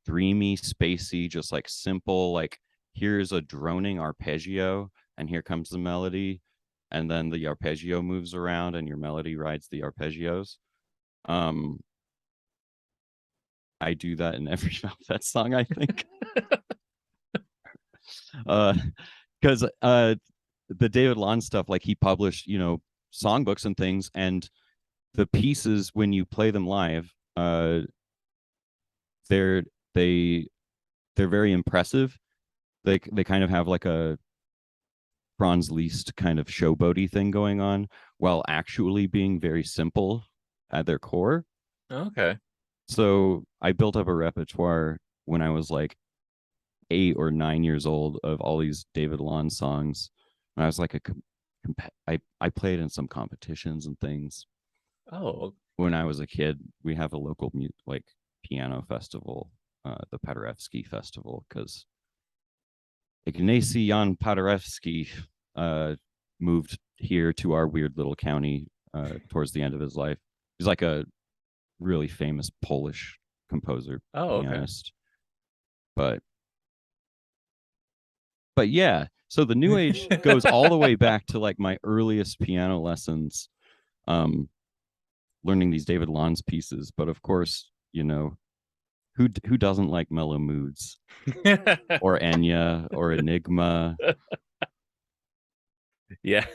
dreamy, spacey, just like simple, like here's a droning arpeggio and here comes the melody, and then the arpeggio moves around and your melody rides the arpeggios. um I do that in every Malfet song, I think. uh because the David Lawn stuff, like he published, songbooks and things, and the pieces when you play them live, they're they they're very impressive. They kind of have like a Franz Liszt kind of showboaty thing going on, while actually being very simple at their core. Okay. So I built up a repertoire when I was like 8 or 9 years old of all these David Lawn songs. And I was like I played in some competitions and things Oh, when I was a kid. We have a local like piano festival, the Paderewski Festival, because Ignacy Jan Paderewski moved here to our weird little county towards the end of his life. He's like a really famous Polish composer, oh, okay. pianist. But yeah, so the new age goes all the way back to like my earliest piano lessons, um, learning these David Lons pieces. But of course, who doesn't like mellow moods, or Enya, or Enigma? Yeah.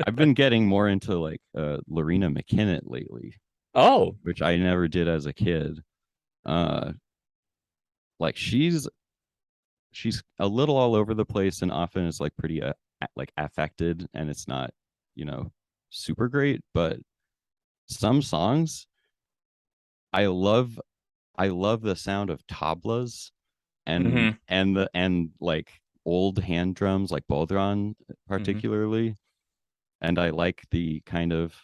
I've been getting more into like Lorena McKinnon lately, Oh. which I never did as a kid. Uh, like she's a little all over the place, and often is like pretty like affected, and it's not, you know super great. But some songs, I love. I love the sound of tablas, Hmm. and like old hand drums like bodhran Hmm. particularly. And I like the kind of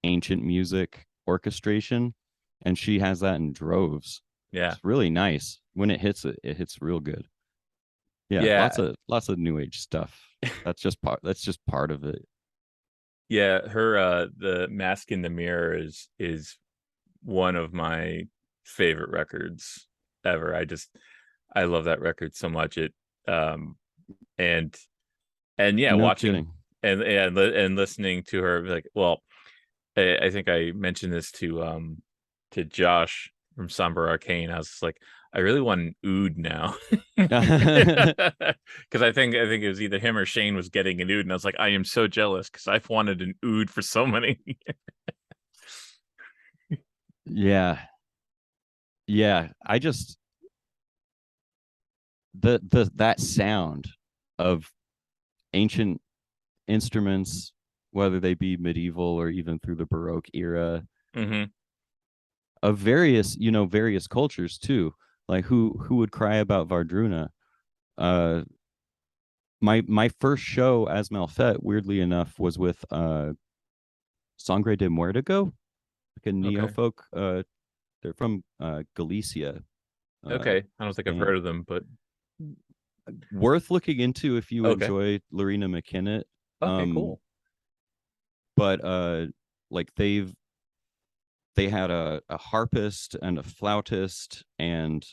ancient music orchestration, and she has that in droves. Yeah. It's really nice. When it hits real good. Yeah, Yeah. lots of new age stuff. That's just part of it. Yeah. Her the Mask in the Mirror is one of my favorite records ever. I love that record so much. It um and yeah, No watching kidding. and listening to her, like, well, I think I mentioned this to Josh from Somber Arcane. I was just like, I really want an oud now. Because I think it was either him or Shane was getting an oud, and I was like, I am so jealous because I've wanted an oud for so many. Yeah. Yeah. I just the that sound of ancient instruments, whether they be medieval or even through the Baroque era, Hmm. of various cultures too. Like who would cry about Vardruna? Uh, my first show as Malfet, weirdly enough, was with Sangre de Muerto, like a neo Okay. folk. They're from Galicia, uh, Okay. I don't think I've Spain. heard of them, but Worth looking into if you okay. enjoy Lorena McKinnett. Okay, Um, cool. but like they had a harpist and a flautist and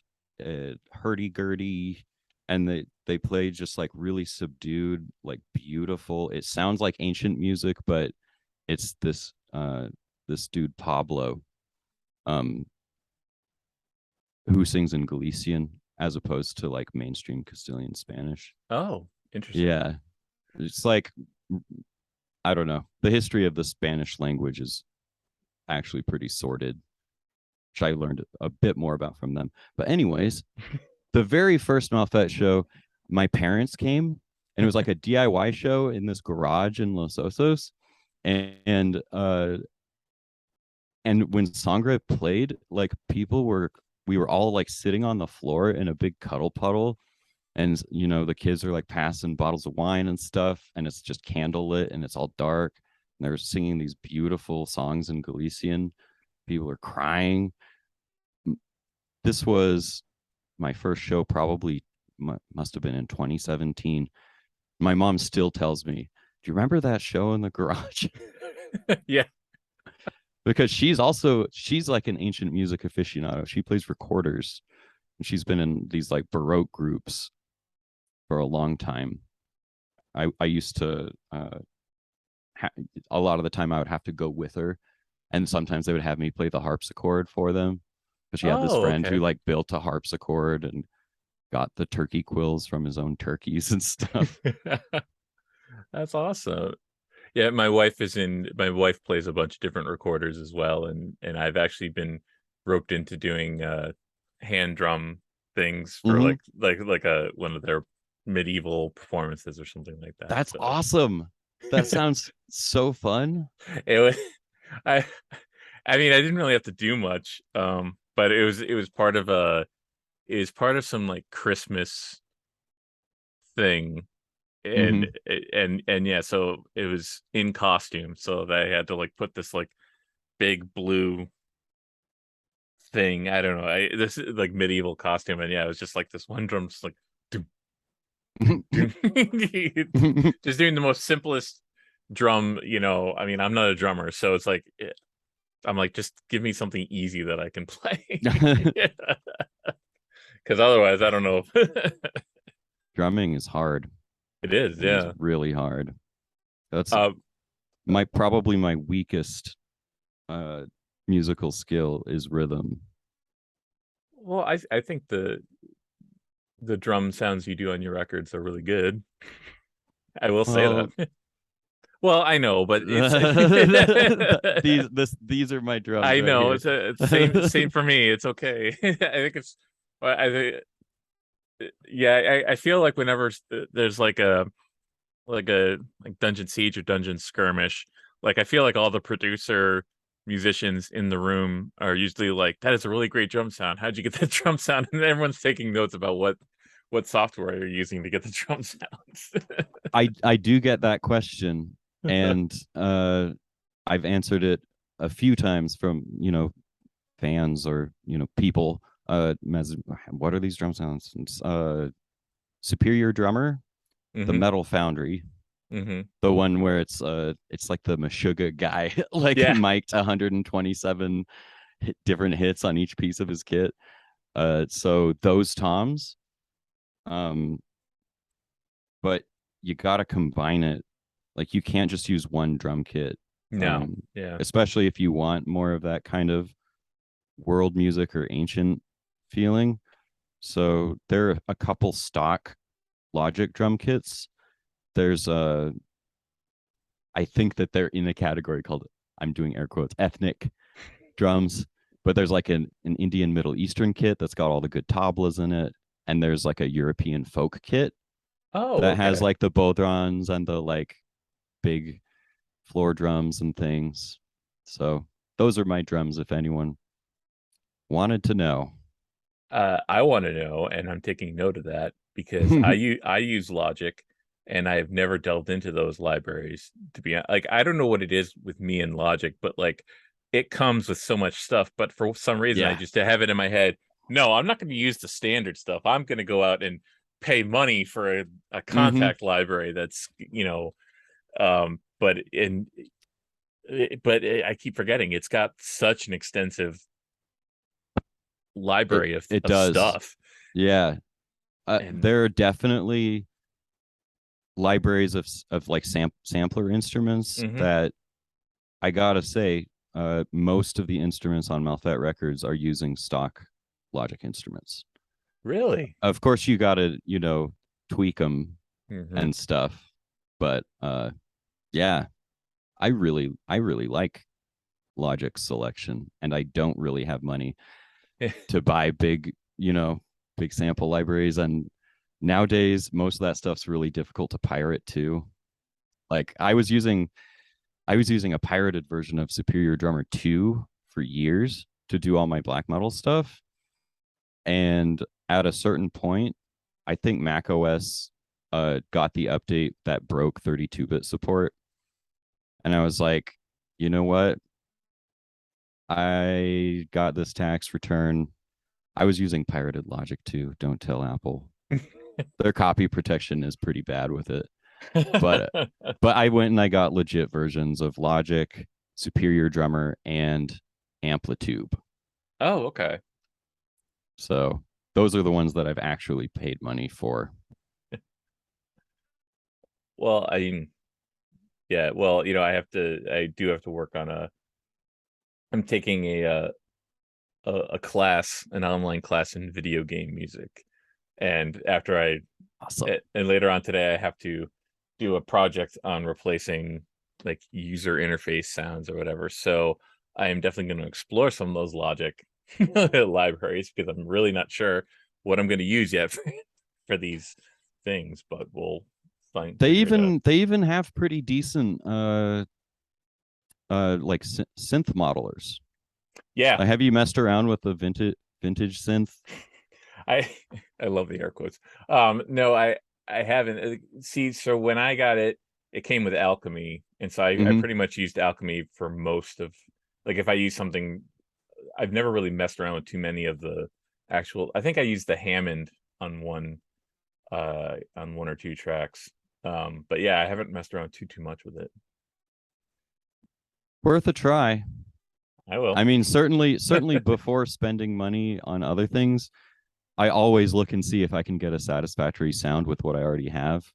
a hurdy-gurdy, and they played just like really subdued, like beautiful. It sounds like ancient music, but it's this dude Pablo, um, who sings in Galician as opposed to like mainstream Castilian Spanish. Oh, interesting. Yeah, it's like I don't know. The history of the Spanish language is actually pretty sordid, which I learned a bit more about from them. But anyways, the very first Malfet show, my parents came, and it was like a DIY show in this garage in Los Osos, and and when Sangra played, like we were all like sitting on the floor in a big cuddle puddle, and the kids are like passing bottles of wine and stuff, and it's just candlelit and it's all dark, and they're singing these beautiful songs in Galician. People are crying. This was my first show, probably must have been in 2017. My mom still tells me, do you remember that show in the garage? Yeah. Because she's like an ancient music aficionado. She plays recorders, and she's been in these like Baroque groups for a long time. I used to a lot of the time I would have to go with her, and sometimes they would have me play the harpsichord for them, because she had this Oh, friend who okay. like built a harpsichord and got the turkey quills from his own turkeys and stuff. That's awesome. Yeah, my wife plays a bunch of different recorders as well, and I've actually been roped into doing hand drum things for Mm-hmm. like a one of their medieval performances or something like that. That's So awesome. That sounds so fun. it was I I mean, I didn't really have to do much, but it was part of some like Christmas thing, and Mm-hmm. and yeah, so it was in costume, so they had to like put this like big blue thing. I don't know. This is like medieval costume, and yeah, it was just like this one drum, just like doom, doom, doom. Just doing the most simplest drum. I mean, I'm not a drummer, so it's like I'm like, just give me something easy that I can play, because otherwise, I don't know. Drumming is hard. It is, It is yeah. really hard. That's Uh, probably my weakest uh musical skill is rhythm. well, I think the drum sounds you do on your records are really good. I will say Well, that. Well, I know, but it's these are my drums I right know here. it's same for me. It's okay. I think it's I think yeah, I feel like whenever there's like Dungeon Siege or Dungeon Skirmish, like I feel like all the producer musicians in the room are usually like, that is a really great drum sound. How'd you get that drum sound? And everyone's taking notes about what software you're using to get the drum sounds. I do get that question, and I've answered it a few times from fans or people. What are these drum sounds? Superior Drummer, the Hmm. Metal Foundry, Hmm. the one where it's like the Meshuggah guy, like Yeah. mic'd 127 different hits on each piece of his kit. So those toms, um, but you got to combine it. Like you can't just use one drum kit, No. Yeah. especially if you want more of that kind of world music or ancient feeling. So there are a couple stock Logic drum kits. There's I think that they're in a category called, I'm doing air quotes, ethnic drums, but there's like an Indian Middle Eastern kit that's got all the good tablas in it, and there's like a European folk kit Oh, that has okay. like the bodhrans and the like big floor drums and things. So those are my drums if anyone wanted to know. I want to know, and I'm taking note of that because I use Logic, and I've never delved into those libraries to be like, I don't know what it is with me and Logic, but like it comes with so much stuff, but for some reason I Yeah. just have it in my head, no, I'm not going to use the standard stuff. I'm going to go out and pay money for a Hmm. contact library that's, but I keep forgetting it's got such an extensive It library it of does. stuff. Yeah. And There are definitely libraries of like sampler instruments mhm. that I gotta say, most of the instruments on Malfet records are using stock Logic instruments. Really? Of course, you gotta, tweak them Hmm. and stuff, but yeah, I really like Logic's selection, and I don't really have money to buy big sample libraries. And nowadays, most of that stuff's really difficult to pirate too. Like I was using a pirated version of Superior Drummer 2 for years to do all my black metal stuff. And at a certain point, I think Mac OS got the update that broke 32-bit support. And I was like, you know what? I got this tax return. I was using pirated Logic too. Don't tell Apple. Their copy protection is pretty bad with it. But but I went and I got legit versions of Logic, Superior Drummer, and Amplitude. Oh, okay. So those are the ones that I've actually paid money for. Well, I mean, yeah. Well, I do have to work on I'm taking a class, an online class in video game music, and Awesome. and later on today, I have to do a project on replacing like user interface sounds or whatever. So I am definitely going to explore some of those Logic libraries because I'm really not sure what I'm going to use yet for these things, but we'll They figure it out. even they even have pretty decent like synth modelers. Yeah, Have you messed around with the vintage synth? I I love the air quotes. No, I haven't. See, so when I got it, it came with Alchemy, and so I Mm-hmm. pretty much used Alchemy for most of, like, if I use something, I've never really messed around with too many of the actual. I think I used the Hammond on on one or two tracks. But yeah, I haven't messed around too much with it. Worth a try. I will. I mean, certainly before spending money on other things, I always look and see if I can get a satisfactory sound with what I already have.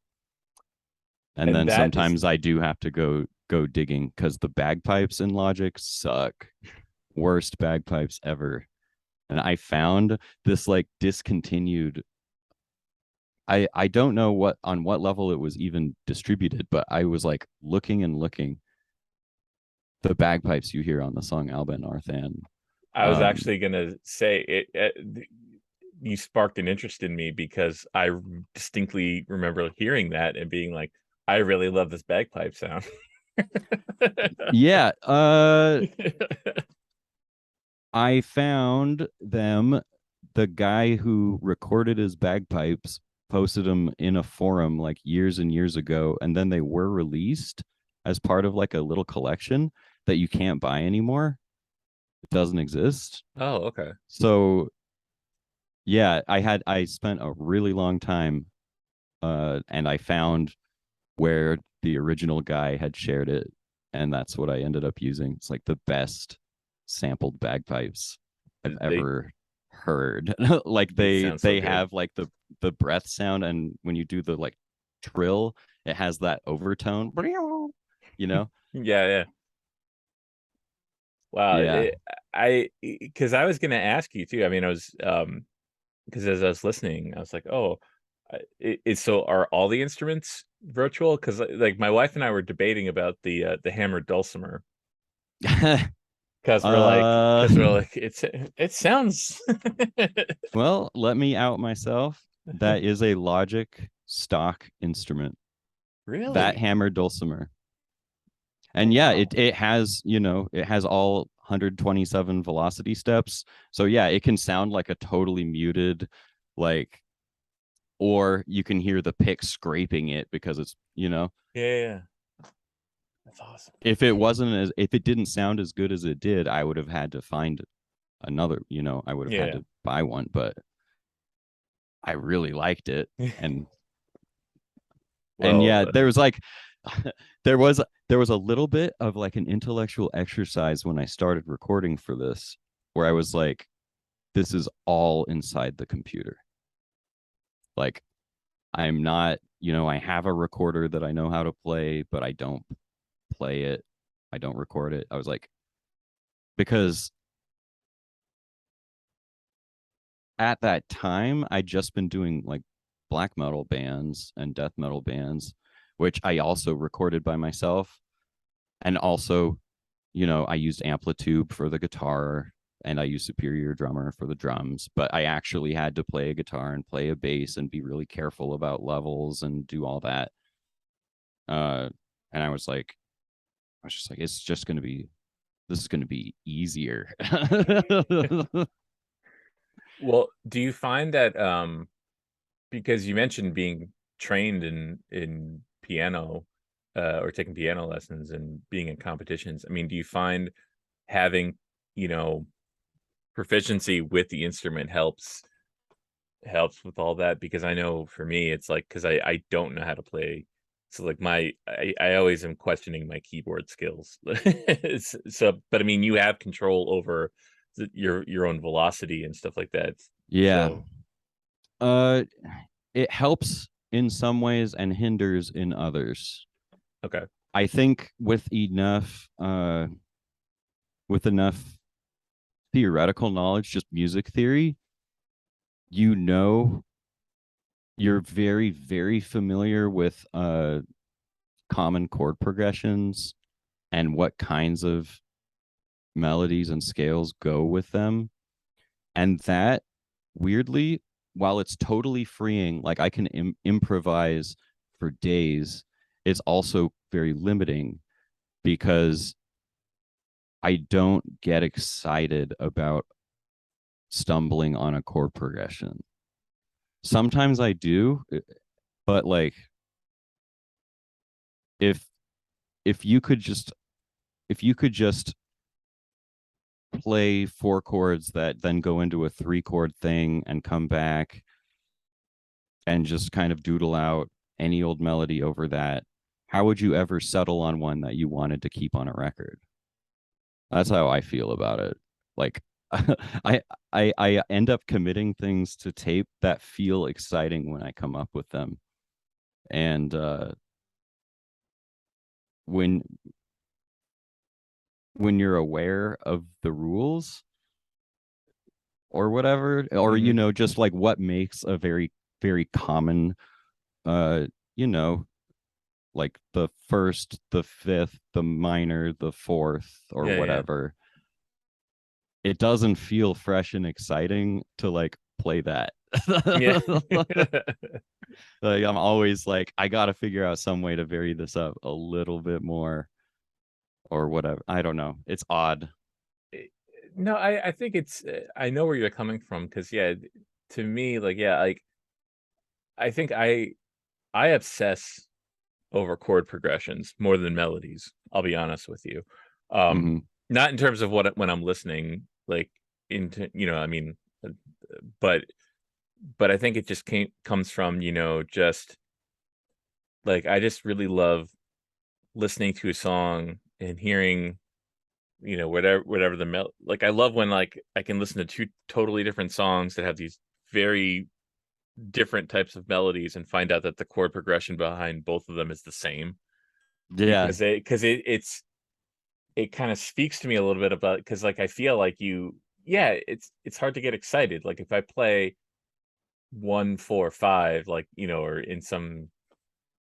And And then that is sometimes I do have to go digging because the bagpipes in Logic suck. Worst bagpipes ever. And I found this like discontinued. I don't know what level it was even distributed, but I was like looking and looking. The bagpipes you hear on the song Alban Arthan. I was Um, actually gonna say you sparked an interest in me because I distinctly remember hearing that and being like, I really love this bagpipe sound. yeah, I found them. The guy who recorded his bagpipes posted them in a forum like years and years ago, and then they were released as part of like a little collection that you can't buy anymore. It doesn't exist. Oh, okay. So yeah, I spent a really long time and I found where the original guy had shared it, and that's what I ended up using. It's like the best sampled bagpipes I've They ever heard. Like they they sound so they good. have like the breath sound, and when you do the like trill, it has that overtone. You know? Yeah, yeah. Wow. Yeah. Because I was gonna ask you too. I mean, I was because as I was listening, I was like, oh, so are all the instruments virtual? Because like my wife and I were debating about the hammered dulcimer uh because we're like it sounds well, let me out myself. That is a Logic stock instrument. That really. hammered dulcimer. Oh And yeah, wow. it has, it has all 127 velocity steps. So yeah, it can sound like a totally muted, like or you can hear the pick scraping it because it's, Yeah. That's awesome. if it didn't sound as good as it did, I would have had to find another, I would have had Yeah. to buy one, but I really liked it. And Well, yeah, there was like there was a little bit of like an intellectual exercise when I started recording for this, where I was like, this is all inside the computer. Like, I'm not, I have a recorder that I know how to play, but I don't play it. I don't record it. I was like, because at that time I'd just been doing like black metal bands and death metal bands, which I also recorded by myself. And also, I used Amplitube for the guitar and I used Superior Drummer for the drums, but I actually had to play a guitar and play a bass and be really careful about levels and do all that. And I was just like, this is going to be easier. well, do you find that because you mentioned being trained in piano or taking piano lessons and being in competitions, I mean, do you find having, you know, proficiency with the instrument helps with all that? Because I know for me it's like, because I don't know how to play, so like I always am questioning my keyboard skills. So but I mean, you have control over your own velocity and stuff like that, Yeah. so Uh it helps in some ways and hinders in others. okay. I think with enough theoretical knowledge, just music theory, you know you're very, very familiar with common chord progressions and what kinds of melodies and scales go with them. And that, weirdly, while it's totally freeing, like I can improvise for days, it's also very limiting because I don't get excited about stumbling on a chord progression. Sometimes I do, but like if if you could just if you could just play four chords that then go into a three chord thing and come back and just kind of doodle out any old melody over that, how would you ever settle on one that you wanted to keep on a record? That's how I feel about it. Like I I end up committing things to tape that feel exciting when I come up with them. And when when you're aware of the rules or whatever, or Hmm. just like what makes a very, very common uh you know like the first, the fifth, the minor, the fourth, or Yeah, whatever, it doesn't feel fresh and exciting to like play that. yeah. Like I'm always like, I gotta figure out some way to vary this up a little bit more or whatever. I don't know, it's odd. Eh, no, I think it's I know where you're coming from, because yeah, to me, like, yeah, like I think I obsess over chord progressions more than melodies. I'll be honest with you. Mm-hmm. Not in terms of when I'm listening, like into, I mean, uh, but I think it just comes from, just like I just really love listening to a song and hearing, whatever like I love when like I can listen to two totally different songs that have these very different types of melodies and find out that the chord progression behind both of them is the same, Yeah. because it kind of speaks to me a little bit about, because like I feel like yeah, it's hard to get excited. Like if I play 1 4 5, like, or in some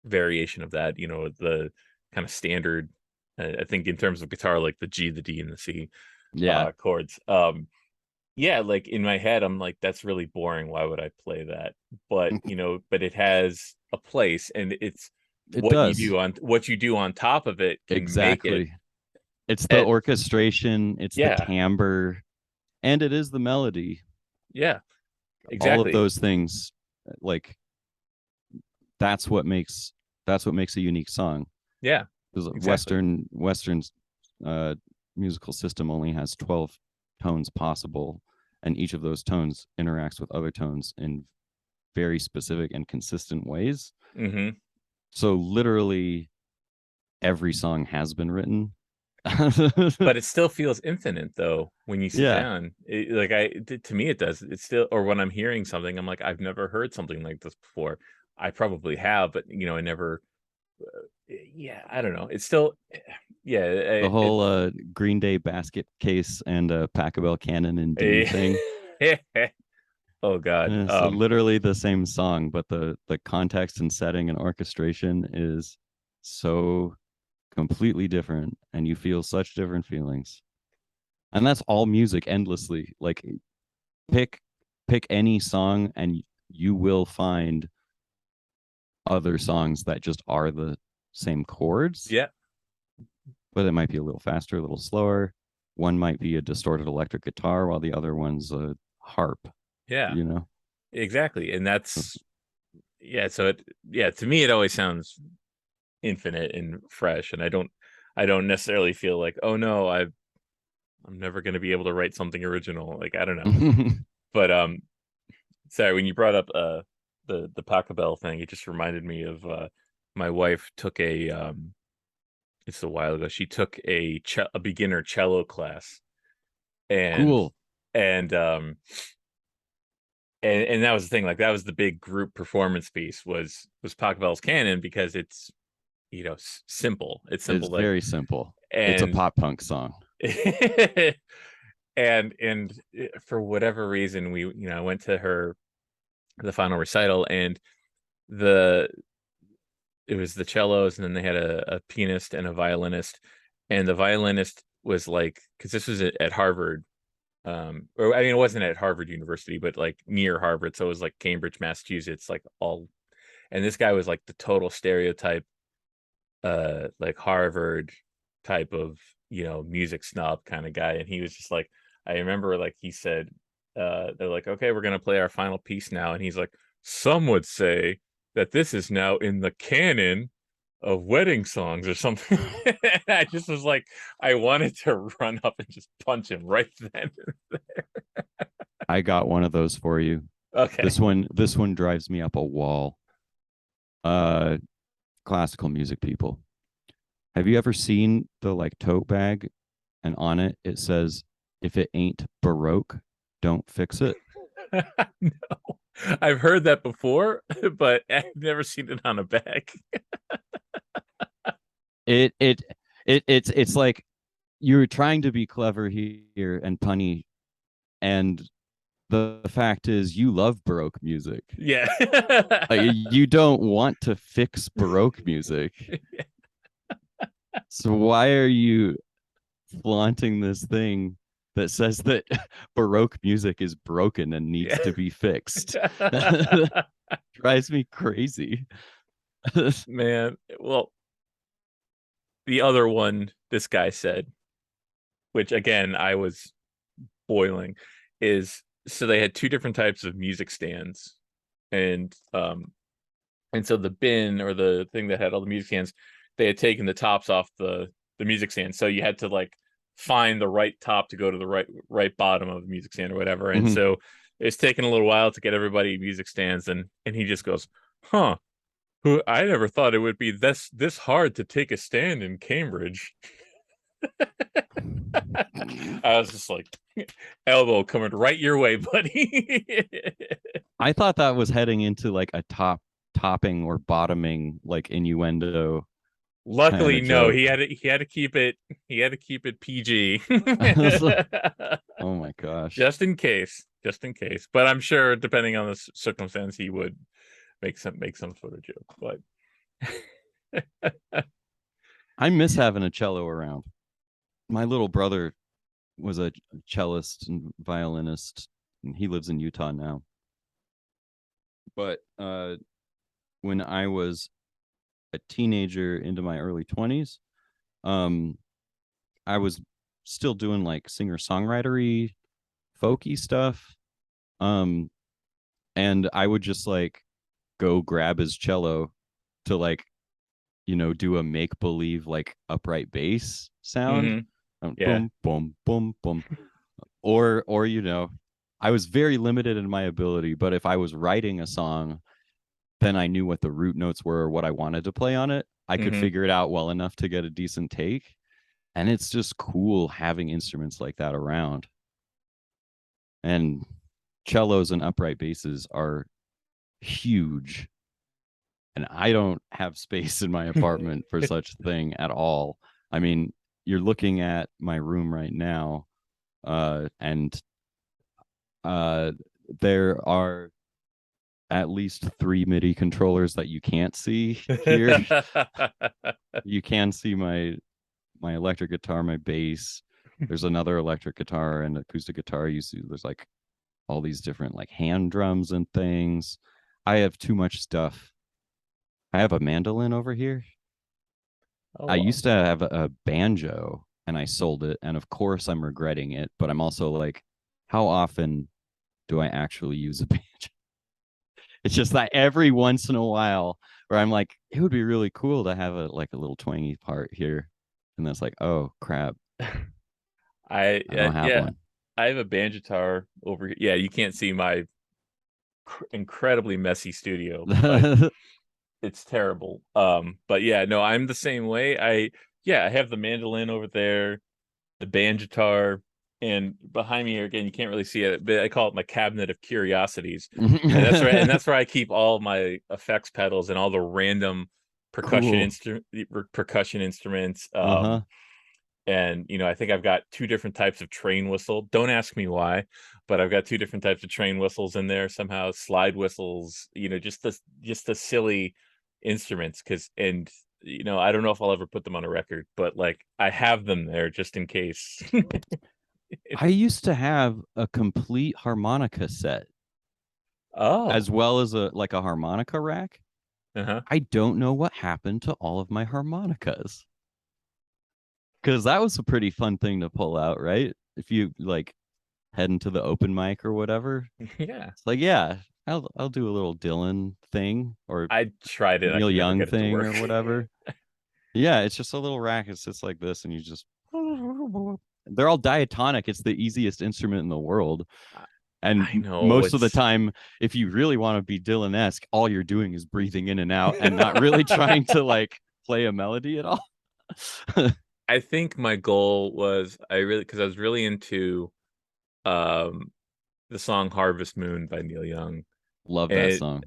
variation of that, the kind of standard, I think in terms of guitar, like the G, the D, and the C Yeah. chords. Yeah, like in my head, I'm like, that's really boring. Why would I play that? But but it has a place, and it's It does. what you do on top of it can make it. Exactly. It's the At, orchestration, it's the yeah, timbre, and it is the melody. yeah, All of exactly. those things, like that's what makes a unique song. Yeah, Because exactly. Western's uh, musical system only has 12 tones possible, and each of those tones interacts with other tones in very specific and consistent ways. Hmm. So literally every song has been written. But it still feels infinite though when you sit Yeah, down. To me it does. It's still, or when I'm hearing something, I'm like, I've never heard something like this before. I probably have, but I never. Yeah, I don't know. It's still, yeah, the it. whole Green Day basket case and Pachelbel Canon and D thing. Oh God. So literally the same song, but the context and setting and orchestration is so completely different, and you feel such different feelings. And that's all music endlessly. Like pick pick any song, and you will find other songs that just are the same chords, Yeah, but it might be a little faster, a little slower. One might be a distorted electric guitar, while the other one's a harp. yeah, You know, exactly. And that's, yeah. So yeah, to me, it always sounds infinite and fresh, and I don't necessarily feel like, oh no, I'm never going to be able to write something original. Like, I don't know. But sorry, when you brought up the Pachelbel thing, it just reminded me of my wife took it's a while ago. She took a beginner cello class, and cool. and um and that was the thing. Like, that was the big group performance piece, was Pachelbel's canon, because it's, simple. It's It's simple, like, very simple. It's a and pop punk song. and for whatever reason, we I went to the final recital, and the it was the cellos, and then they had a pianist and a violinist, and the violinist was like, because this was at Harvard, or I mean, it wasn't at Harvard University, but like near Harvard, so it was like Cambridge, Massachusetts, like all. And this guy was like the total stereotype, like Harvard type of, music snob kind of guy. And he was just like, I remember, like, he said, they're like, okay, we're gonna play our final piece now, and he's like, some would say that this is now in the canon of wedding songs or something. I just was like, I wanted to run up and just punch him right then. I got one of those for you. Okay. This one drives me up a wall. Uh Classical music people. Have you ever seen the like tote bag, and on it it says, if it ain't Baroque, don't fix it? No, I've heard that before, but I've never seen it on a bag. It's like you're trying to be clever here and punny, and the fact is you love Baroque music. Yeah. You don't want to fix Baroque music. So why are you flaunting this thing that says that Baroque music is broken and needs Yeah. to be fixed? Drives me crazy. Man, well, the other one this guy said, which again I was boiling, is, so they had two different types of music stands, and so the bin, or the thing that had all the music stands, they had taken the tops off the music stand, so you had to like find the right top to go to the right bottom of the music stand or whatever. And Mhm. so it's taken a little while to get everybody music stands, and he just goes, huh, who, I never thought it would be this hard to take a stand in Cambridge. I was just like, elbow coming right your way, buddy. I thought that was heading into like a topping or bottoming like innuendo kind Luckily, of no. joke. He had to keep it PG. Oh my gosh. Just in case. But I'm sure, depending on the circumstance, he would make some sort of joke. But I miss having a cello around. My little brother was a cellist and violinist, and he lives in Utah now. But when I was a teenager into my early 20s, um, I was still doing like singer songwritery, folky stuff. Um, and I would just like go grab his cello to like, do a make believe like upright bass sound. Yeah. Boom, boom, boom, boom. Or I was very limited in my ability, but if I was writing a song, then I knew what the root notes were or what I wanted to play on it. I could figure it out well enough to get a decent take. And it's just cool having instruments like that around. And cellos and upright basses are huge. And I don't have space in my apartment for such a thing at all. I mean, you're looking at my room right now, and there are at least 3 MIDI controllers that you can't see here. You can see my electric guitar, my bass. There's another electric guitar and acoustic guitar. You see, there's like all these different like hand drums and things. I have too much stuff. I have a mandolin over here. Oh, I wow. used to have a banjo and I sold it. And of course, I'm regretting it. But I'm also like, how often do I actually use a banjo? It's just that every once in a while where I'm like, it would be really cool to have a little twangy part here. And that's like, oh crap, I don't have Yeah, one. I have a banjo guitar over here. Yeah, you can't see my incredibly messy studio, but it's terrible. But yeah, no, I'm the same way. I have the mandolin over there, the banjo guitar, and behind me here again, you can't really see it, but I call it my cabinet of curiosities. And that's right, and that's where I keep all my effects pedals and all the random Cool. percussion instruments. Uh-huh. And I think I've got two different types of train whistle. Don't ask me why, but I've got two different types of train whistles in there somehow. Slide whistles, just the silly instruments. I don't know if I'll ever put them on a record, but like I have them there just in case. I used to have a complete harmonica set as Oh, well as a harmonica rack. uh-huh. I don't know what happened to all of my harmonicas. Because that was a pretty fun thing to pull out, right? If you like head into the open mic or whatever. Yeah. It's like, yeah, I'll do a little Dylan thing or I tried it. I Neil could never Young get it to thing work. or whatever. Yeah, it's just a little rack. It's just like this, and you just they're all diatonic. It's the easiest instrument in the world. And I know most of the it's time, if you really want to be Dylan-esque, all you're doing is breathing in and out and not really trying to like play a melody at all. I think my goal was because I was really into um the song Harvest Moon by Neil Young. Love that And song.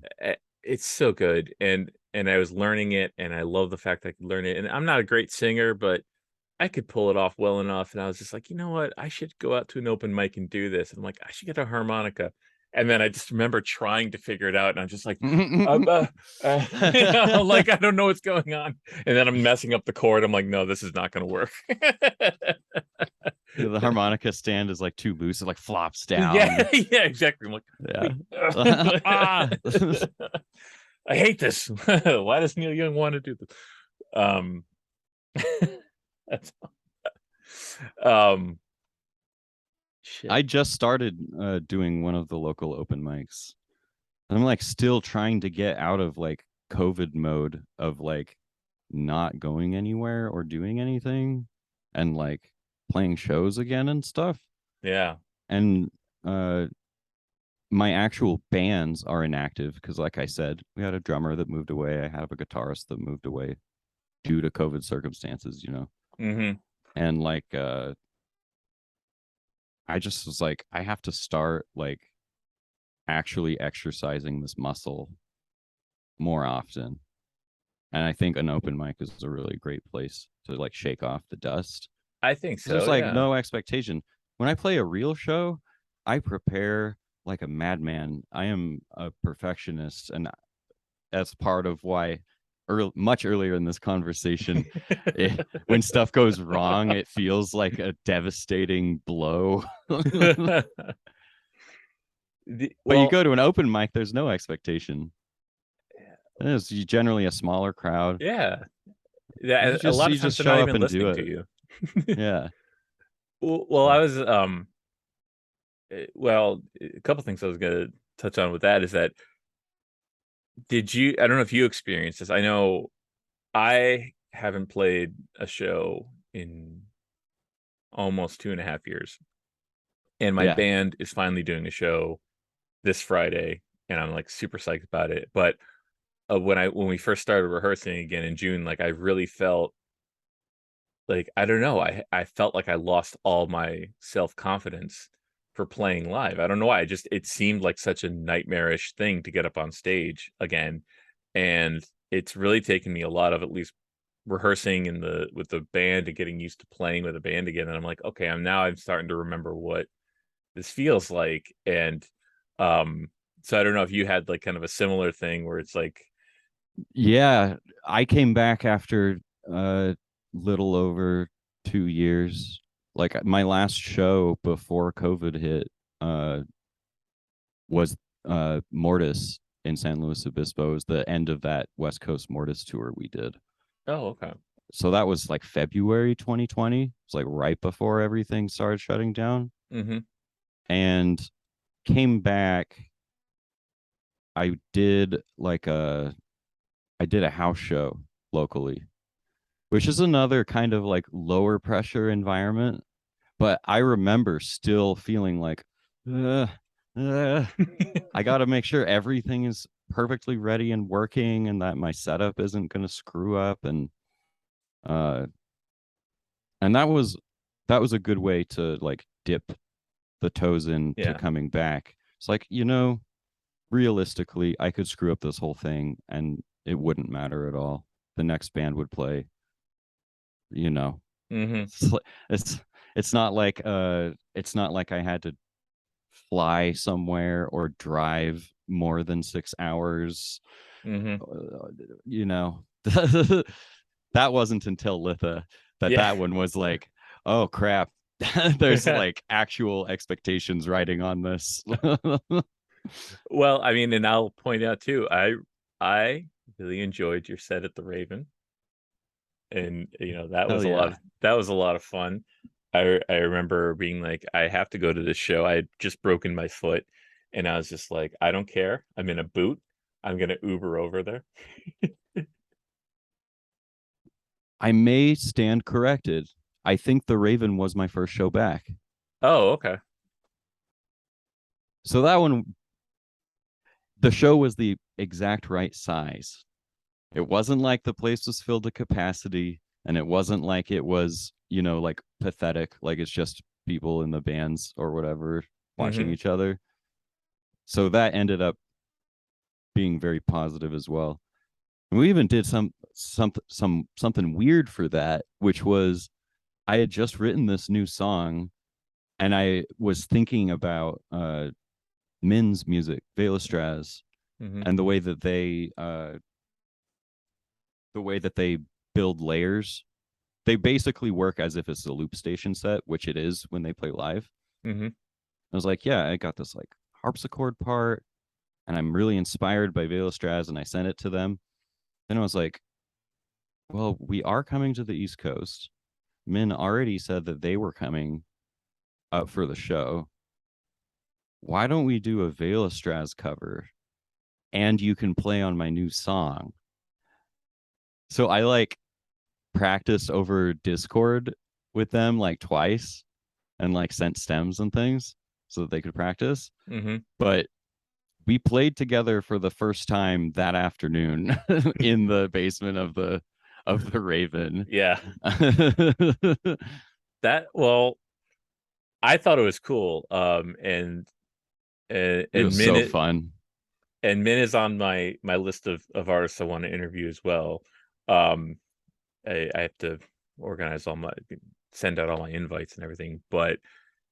it's so good. And I was learning it, and I love the fact I could learn it. And I'm not a great singer, but I could pull it off well enough. And I was just like, you know what? I should go out to an open mic and do this. And I'm like, I should get a harmonica. And then I just remember trying to figure it out. And I'm just like, like, I don't know what's going on. And then I'm messing up the chord. I'm like, no, this is not going to work. The harmonica stand is like too loose. It like flops Yeah, down. yeah, exactly. I'm like, Yeah. Ah. I hate this. Why does Neil Young want to do this? Um, that's um, shit. I just started doing one of the local open mics. I'm like still trying to get out of like COVID mode of like not going anywhere or doing anything and like playing shows again and stuff. Yeah. And my actual bands are inactive because, like I said, we had a drummer that moved away. I have a guitarist that moved away due to COVID circumstances, Mm-hmm. And like I just was like, I have to start like actually exercising this muscle more often. And I think an open mic is a really great place to like shake off the dust. I think There's so. like Yeah. no expectation. When I play a real show, I prepare like a madman. I am a perfectionist, and that's part of why much earlier in this conversation, when stuff goes wrong, it feels like a devastating blow. But you Well, go to an open mic, there's no expectation. It's generally a smaller crowd. yeah. Yeah. A lot You of times just they're not show up even and do listening to it. you. Yeah. Well, I was well, a couple things I was gonna touch on with that is that Did you? I don't know if you experienced this. I know I haven't played a show in almost 2.5 years, and my Yeah. band is finally doing a show this Friday, and I'm like super psyched about it. But when we first started rehearsing again in June, like I really felt like I don't know, I felt like I lost all my self-confidence for playing live. I don't know why. It seemed like such a nightmarish thing to get up on stage again. And it's really taken me a lot of at least rehearsing in the with the band and getting used to playing with a band again. And I'm like, okay, I'm starting to remember what this feels like. And um so I don't know if you had like kind of a similar thing where it's like, Yeah, I came back after a little over 2 years. Like my last show before COVID hit uh was Mortis in San Luis Obispo. It was the end of that West Coast Mortis tour we did. oh, okay. So that was like February 2020. It's like right before everything started shutting down. Mm-hmm. And came back. I did a house show locally, which is another kind of like lower pressure environment. But I remember still feeling like, uh, I got to make sure everything is perfectly ready and working, and that my setup isn't going to screw up. Uh, and that was a good way to like dip the toes into Yeah. coming back. It's like, realistically, I could screw up this whole thing and it wouldn't matter at all. The next band would play, you know. Mm-hmm. It's it's it's not like I had to fly somewhere or drive more than 6 hours. Mm-hmm. Uh, you know, that wasn't until Litha Yeah. that one was like, oh crap. There's like actual expectations riding on this. Well, I mean, and I'll point out too, I really enjoyed your set at the Raven, and Hell yeah. that was a lot of fun. I remember being like, I have to go to this show. I had just broken my foot, and I was just like, I don't care. I'm in a boot. I'm gonna Uber over there. I may stand corrected. I think The Raven was my first show back. Oh, okay. So that one, the show was the exact right size. It wasn't like the place was filled to capacity, and it wasn't like it was, like pathetic, like it's just people in the bands or whatever watching Mm-hmm. each other. So that ended up being very positive as well. And we even did something weird for that, which was I had just written this new song, and I was thinking about Min's music, Velastraz, Mm-hmm. and the way that they build layers. They basically work as if it's a loop station set, which it is when they play live. Mm-hmm. I was like, yeah, I got this like harpsichord part, and I'm really inspired by Velastraz, and I sent it to them. Then I was like, well, we are coming to the East Coast. Min already said that they were coming up for the show. Why don't we do a Velastraz cover, and you can play on my new song? So I like practiced over Discord with them like twice and like sent stems and things so that they could practice. Mm-hmm. But we played together for the first time that afternoon in the basement of the Raven. Yeah. Well, I thought it was cool. It was And so fun. Min is on my list of artists I want to interview as well. Um, I have to organize send out all my invites and everything. But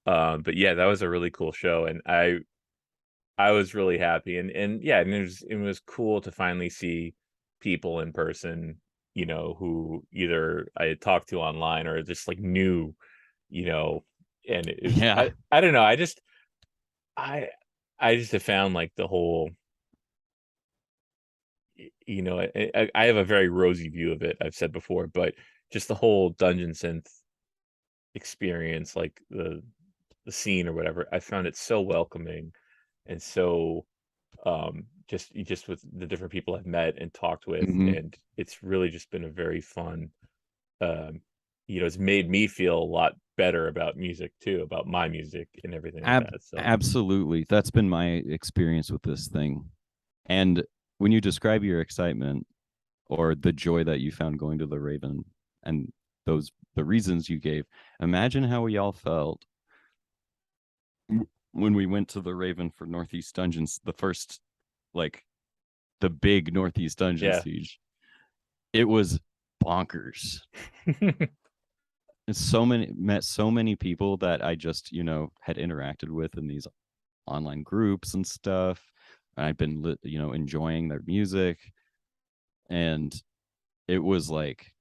yeah, that was a really cool show, and I was really happy, and yeah, and it was cool to finally see people in person, who either I had talked to online or just like knew, you know, and it was Yeah. I don't know, I I just have found like the whole I have a very rosy view of it. I've said before, but just the whole dungeon synth experience, like the scene or whatever, I found it so welcoming and so just with the different people I've met and talked with, Hmm. and it's really just been a very fun. Um, it's made me feel a lot better about music too, about my music and everything like that. So Absolutely. That's been my experience with this thing. And when you describe your excitement or the joy that you found going to the Raven and the reasons you gave, imagine how we all felt when we went to the Raven for Northeast Dungeons, the first, like, the big Northeast Dungeon yeah. siege. It was bonkers. Met so many people that I just, had interacted with in these online groups and stuff. I've been, enjoying their music. And it was like,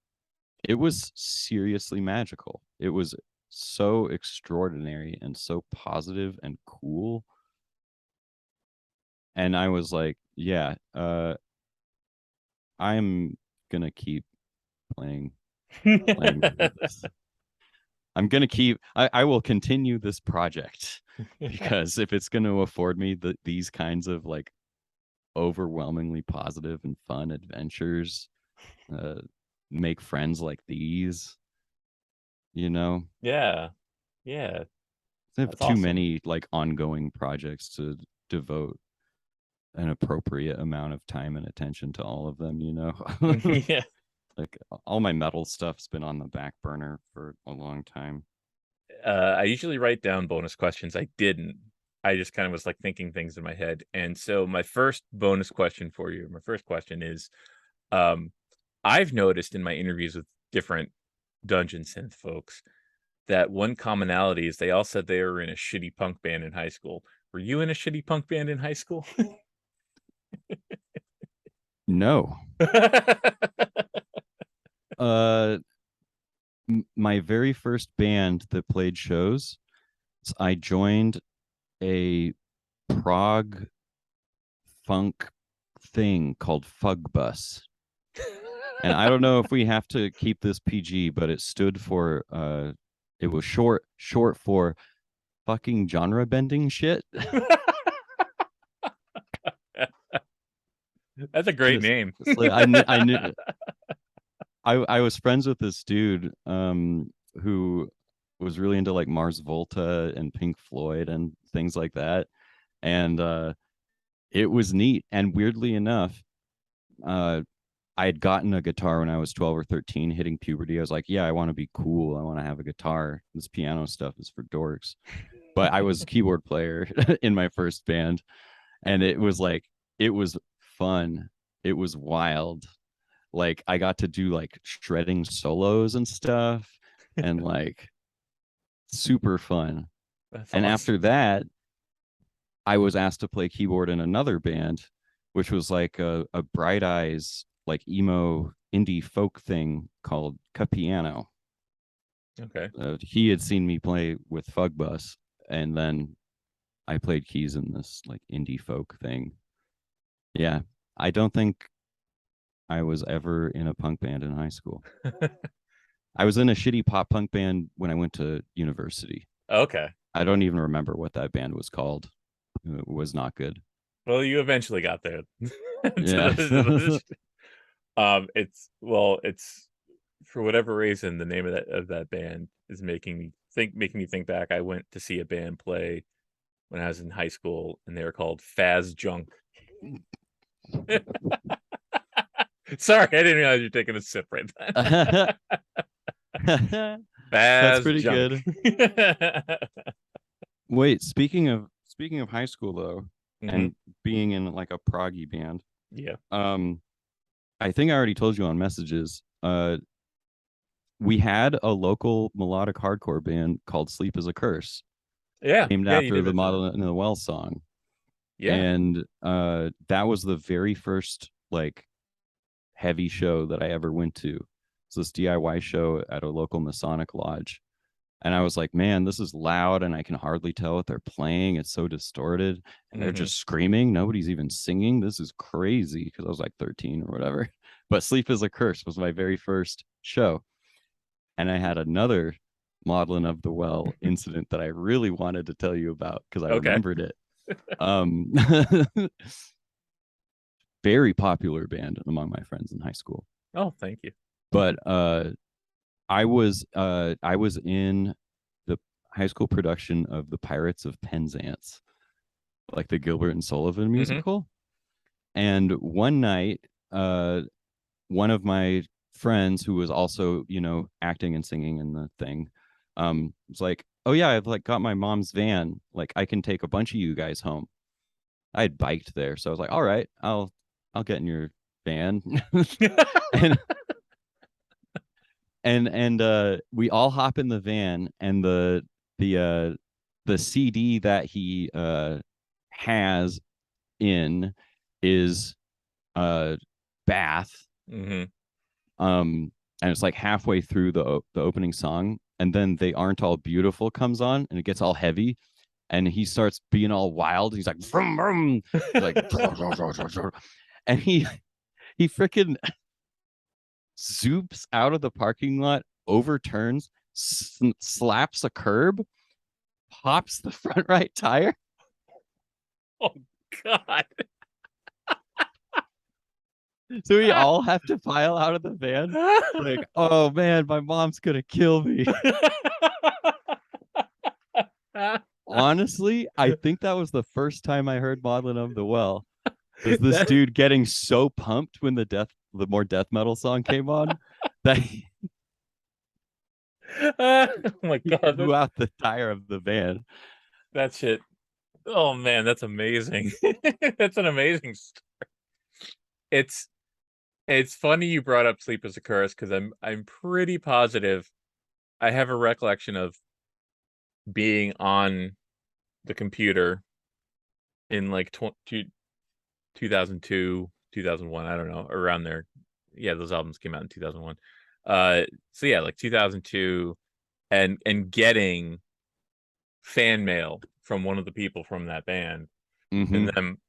it was seriously magical. It was so extraordinary and so positive and cool. And I was like, yeah, I'm gonna keep playing this. I'm gonna keep. I will continue this project because if it's going to afford me these kinds of like overwhelmingly positive and fun adventures, uh, make friends like these, you know, Yeah. Yeah. I have That's too awesome. many like ongoing projects to devote an appropriate amount of time and attention to all of them. Yeah. Like all my metal stuff's been on the back burner for a long time. I usually write down bonus questions. I didn't. I just kind of was like thinking things in my head. And so my first bonus question for you, my first question is, um, I've noticed in my interviews with different dungeon synth folks that one commonality is they all said they were in a shitty punk band in high school. Were you in a shitty punk band in high school? No. Uh, my very first band that played shows, I joined a prog funk thing called Fug Bus. And I don't know if we have to keep this PG, but it stood for it was short for fucking genre bending shit. That's a great Just name. like I was friends with this dude who was really into like Mars Volta and Pink Floyd and things like that. And it was neat. And weirdly enough, uh I had gotten a guitar when I was 12 or 13, hitting puberty. I was like, yeah, I want to be cool. I want to have a guitar. This piano stuff is for dorks. But I was a keyboard player in my first band. And it was like, it was fun. It was wild. Like, I got to do like shredding solos and stuff and like super fun. That's And awesome. after that, I was asked to play keyboard in another band, which was like a Bright Eyes, like emo indie folk thing called Capiano. Okay. He had seen me play with Fug Bus, and then I played keys in this like indie folk thing. Yeah, I don't think I was ever in a punk band in high school. I was in a shitty pop punk band when I went to university. Okay. I don't even remember what that band was called. It was not good. Well, you eventually got there. Yeah. It's for whatever reason the name of that band is making me think back. I went to see a band play when I was in high school, and they were called Faz Junk. Sorry, I didn't realize you're taking a sip right then. That's Faz pretty Junk. good. Wait, speaking of high school though, Hmm. and being in like a proggy band, Yeah. um, I think I already told you on messages. We had a local melodic hardcore band called Sleep is a Curse, Yeah. named Yeah. You after did the mention that. Maudlin in the Well song. Yeah. And that was the very first like heavy show that I ever went to. It's this DIY show at a local Masonic lodge. And I was like, man, this is loud and I can hardly tell what they're playing. It's so distorted and they're Hmm. just screaming. Nobody's even singing. This is crazy because I was like 13 or whatever. But Sleep is a Curse was my very first show. And I had another Maudlin of the Well incident that I really wanted to tell you about because I Okay. remembered it. Um, very popular band among my friends in high school. Oh, thank you. But I was in the high school production of The Pirates of Penzance, like the Gilbert and Sullivan Mm-hmm. musical. And one night, one of my friends who was also, acting and singing in the thing, was like, "Oh yeah, I've like got my mom's van. Like I can take a bunch of you guys home." I had biked there, so I was like, "All right, I'll get in your van." and and we all hop in the van, and the CD that he has in is Bath. Mm-hmm. And it's like halfway through the opening song, and then They Aren't All Beautiful comes on, and it gets all heavy, and he starts being all wild. He's like vroom, vroom. He's like and he freaking zoops out of the parking lot, overturns, slaps a curb, pops the front right tire. Oh God. So we all have to file out of the van. Like, oh man, my mom's gonna kill me. Honestly, I think that was the first time I heard Maudlin of the Well. Was this That- dude getting so pumped when the more death metal song came on that oh my he God, blew out the tire of the van. that shit. Oh man, that's amazing. That's an amazing story. It's it's funny you brought up Sleep as a Curse because I'm pretty positive I have a recollection of being on the computer in like 2002, 2001, I don't know, around there. Yeah, those albums came out in 2001. So yeah, like 2002, and getting fan mail from one of the people from that band, and Mm-hmm. them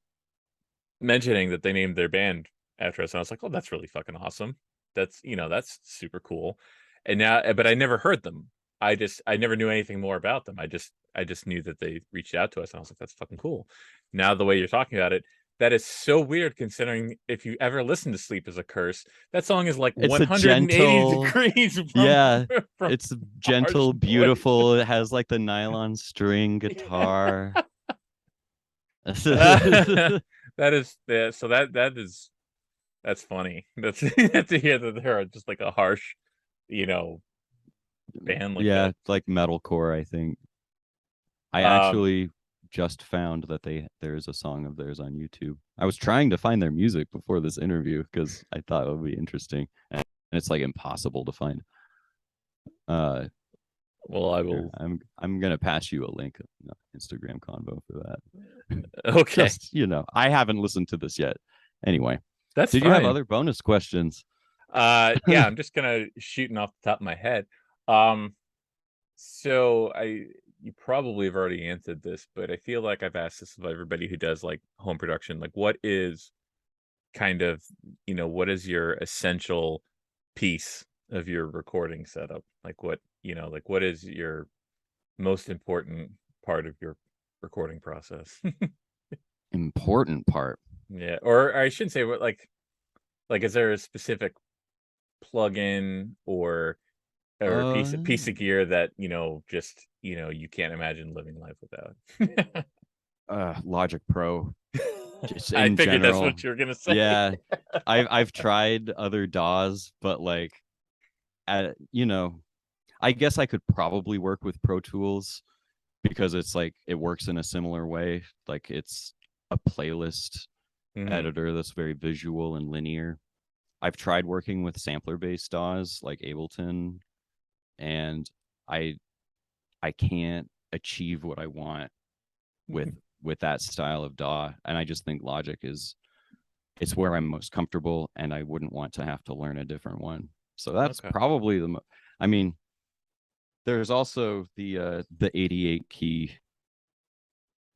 mentioning that they named their band after us. And I was like, oh, that's really fucking awesome. That's super cool. And now, but I never heard them. I never knew anything more about them. I just knew that they reached out to us, and I was like, that's fucking cool. Now, the way you're talking about it, that is so weird considering if you ever listen to Sleep as a Curse, that song is like It's a 180 gentle, degrees from, yeah, from it's Harsh gentle, Envoy. beautiful. It has like the nylon string guitar. That is, yeah, so that's funny. That's to hear that there are just like a harsh, you know, band like Yeah, that. it's like metalcore, I think. I Um, actually just found that there's a song of theirs on YouTube. I was trying to find their music before this interview because I thought it would be interesting, and it's like impossible to find. Uh, well, I Here, will. I'm gonna pass you a link, Instagram convo for that. Okay, Just I haven't listened to this yet. Anyway, that's did you have fine. other bonus questions? Yeah, I'm just gonna shooting off the top of my head. Um, so you probably have already answered this, but I feel like I've asked this of everybody who does like home production. Like, what is kind of, what is your essential piece of your recording setup? Like, like what is your most important part of your recording process? Important part. Yeah, or I shouldn't say what, like is there a specific plugin or a Uh, piece of gear that just you can't imagine living life without? Logic Pro, just I in figured that's general. what you were gonna say. Yeah, I've tried other DAWs, but like, I guess I could probably work with Pro Tools because it's like it works in a similar way. Like it's a playlist Hmm. editor that's very visual and linear. I've tried working with sampler based DAWs like Ableton, and I I can't achieve what I want with with that style of DAW. And I just think Logic it's where I'm most comfortable, and I wouldn't want to have to learn a different one. So that's Okay. probably I mean, there's also the 88 key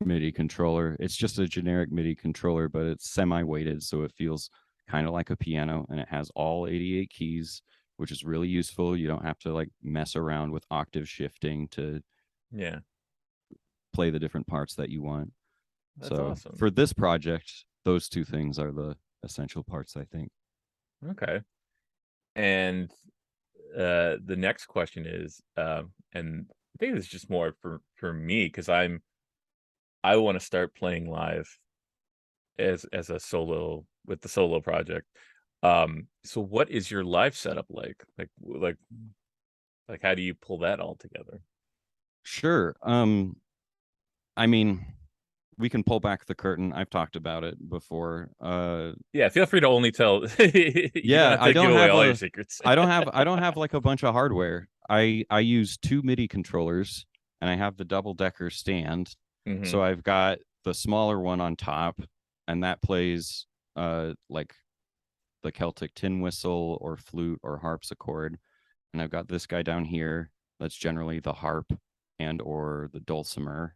MIDI controller. It's just a generic MIDI controller, but it's semi-weighted, so it feels kind of like a piano, and it has all 88 keys, which is really useful. You don't have to like mess around with octave shifting to Yeah, play the different parts that you want. that's So awesome. for this project, those two things are essential parts, I think. Okay. And the next question is, and I think it's just more for me because I want to start playing live as a solo with the solo project. So what is your live setup like? Like how do you pull that all together? Sure. I mean, we can pull back the curtain. I've talked about it before. Yeah, feel free to only tell. You don't Yeah, have to give away all your secrets. I don't have like a bunch of hardware. I use two MIDI controllers and I have the double decker stand. Hmm. So I've got the smaller one on top and that plays like the Celtic tin whistle or flute or harpsichord. And I've got this guy down here that's generally the harp and or the dulcimer.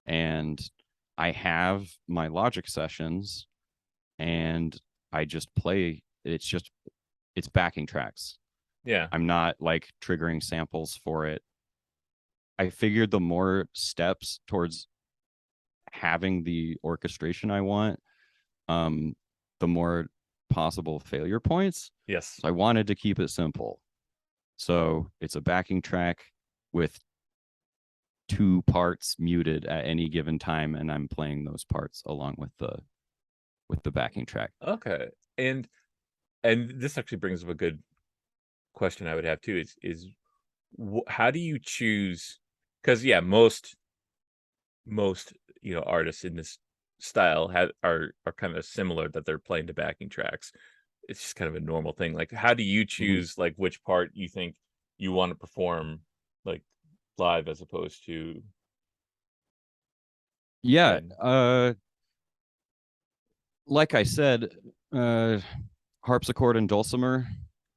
And I have my Logic sessions and I just play. It's backing tracks. Yeah. I'm not like triggering samples for it. I figured the more steps towards having the orchestration I want, um, the more possible failure points. Yes. So I wanted to keep it simple. So it's a backing track with two parts muted at any given time, and I'm playing those parts along with the backing track. Okay. And this actually brings up a good question I would have too. How do you choose? Because yeah, most artists in this style are kind of similar that they're playing to backing tracks. It's just kind of a normal thing. Like, how do you Mhm. choose like which part you think you want to perform like live as opposed to Yeah, in? like I said, uh, harpsichord and dulcimer.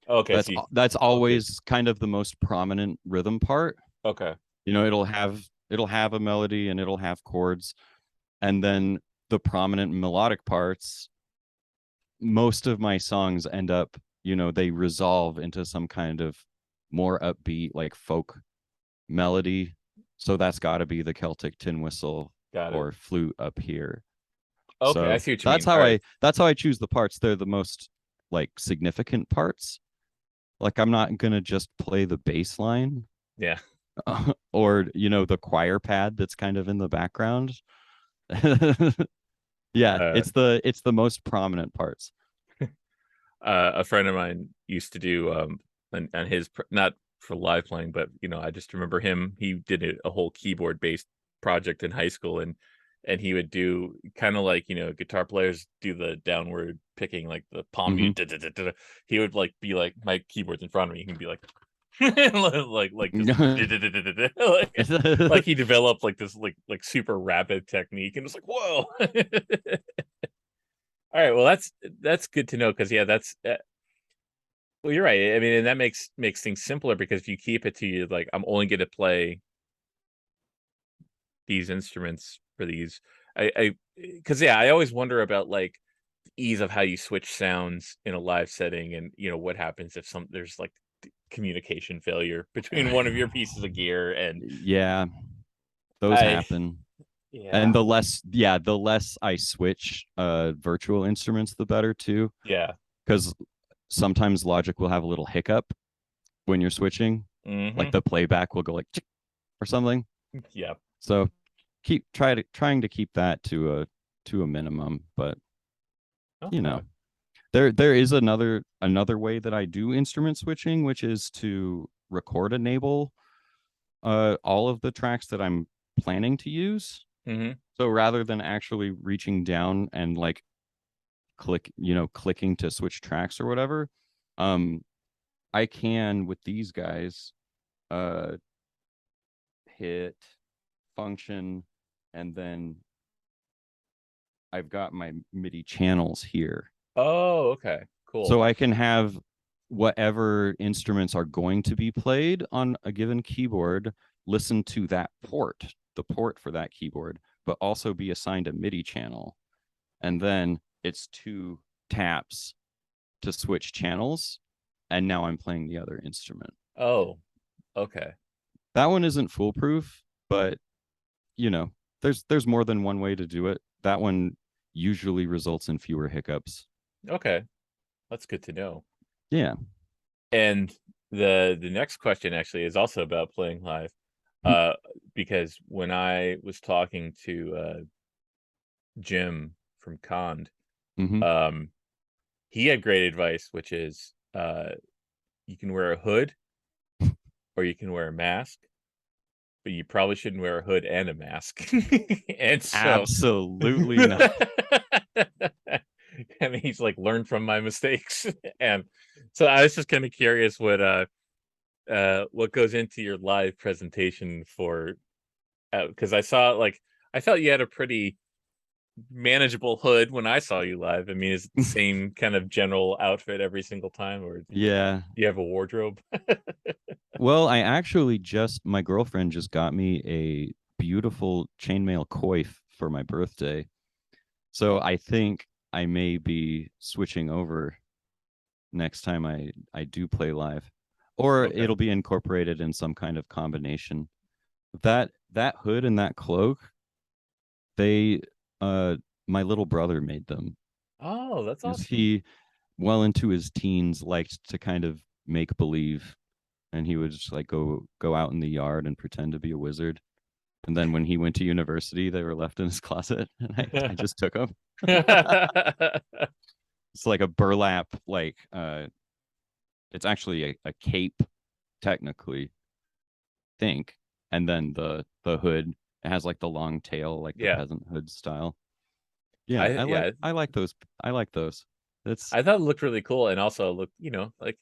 Okay, That's so that's okay, always kind of the most prominent rhythm part. okay, You know, it'll have a melody and it'll have chords, and then the prominent melodic parts. Most of my songs end up, they resolve into some kind of more upbeat, like folk melody. So that's got to be the Celtic tin whistle got it. or flute up here. Okay, I So see what you that's mean. how All right, I choose the parts. They're the most like significant parts. Like I'm not gonna just play the bass line yeah. or the choir pad that's kind of in the background. Yeah, Uh, it's the most prominent parts. a friend of mine used to do on his not for live playing, but I just remember him. He did a whole keyboard based project in high school, and he would do kind of like guitar players do the downward picking, like the palm Hmm. mute. He would like be like my keyboard's in front of me. He'd be like like just like he developed like this like super rapid technique, and it's like whoa. All right, well that's good to know because yeah, that's well, you're right. I mean, and that makes things simpler because if you keep it to you, like I'm only going to play these instruments for these. Because yeah, I always wonder about like ease of how you switch sounds in a live setting, and what happens if there's like communication failure between one of your pieces of gear, and Yeah, those I happen. And yeah the less I switch virtual instruments, the better too. yeah Because sometimes Logic will have a little hiccup when you're switching. Like hmm the playback will go like "Chick," or something. yeah So trying to keep that to a minimum. But you okay know, there is another way that I do instrument switching, which is to record enable all of the tracks that I'm planning to use. hmm So rather than actually reaching down and like clicking to switch tracks or whatever, um, I can with these guys uh hit function and then I've got my MIDI channels here. oh okay cool So I can have whatever instruments are going to be played on a given keyboard listen to that port, the port for that keyboard, but also be assigned a MIDI channel. And then it's two taps to switch channels. And now I'm playing the other instrument. oh okay That one isn't foolproof, but there's more than one way to do it. That one usually results in fewer hiccups. Okay, that's good to know. Yeah. And the next question actually is also about playing live, uh, because when I was talking to Jim from Cond, Hmm. um, he had great advice, which is you can wear a hood or you can wear a mask, but you probably shouldn't wear a hood and a mask. And so, Absolutely not. and he's like, learn from my mistakes. And so I was just kind of curious what goes into your live presentation for, because I felt you had a pretty manageable hood when I saw you live. I mean, is it the same kind of general outfit every single time, or do Yeah. you have a wardrobe? Well, my girlfriend just got me a beautiful chainmail coif for my birthday. So I think I may be switching over next time I do play live, or Okay. it'll be incorporated in some kind of combination. That hood and that cloak, they my little brother made them Oh, that's because awesome. he, well into his teens, liked to kind of make believe, and he would just like go out in the yard and pretend to be a wizard. And then when he went to university, they were left in his closet, and I just took them. It's like a burlap, like it's actually a cape technically, think, and then the hood, it has like the long tail, like the Yeah. peasant hood style. Yeah, I yeah, I like those. I like those. It's I thought it looked really cool and also looked, like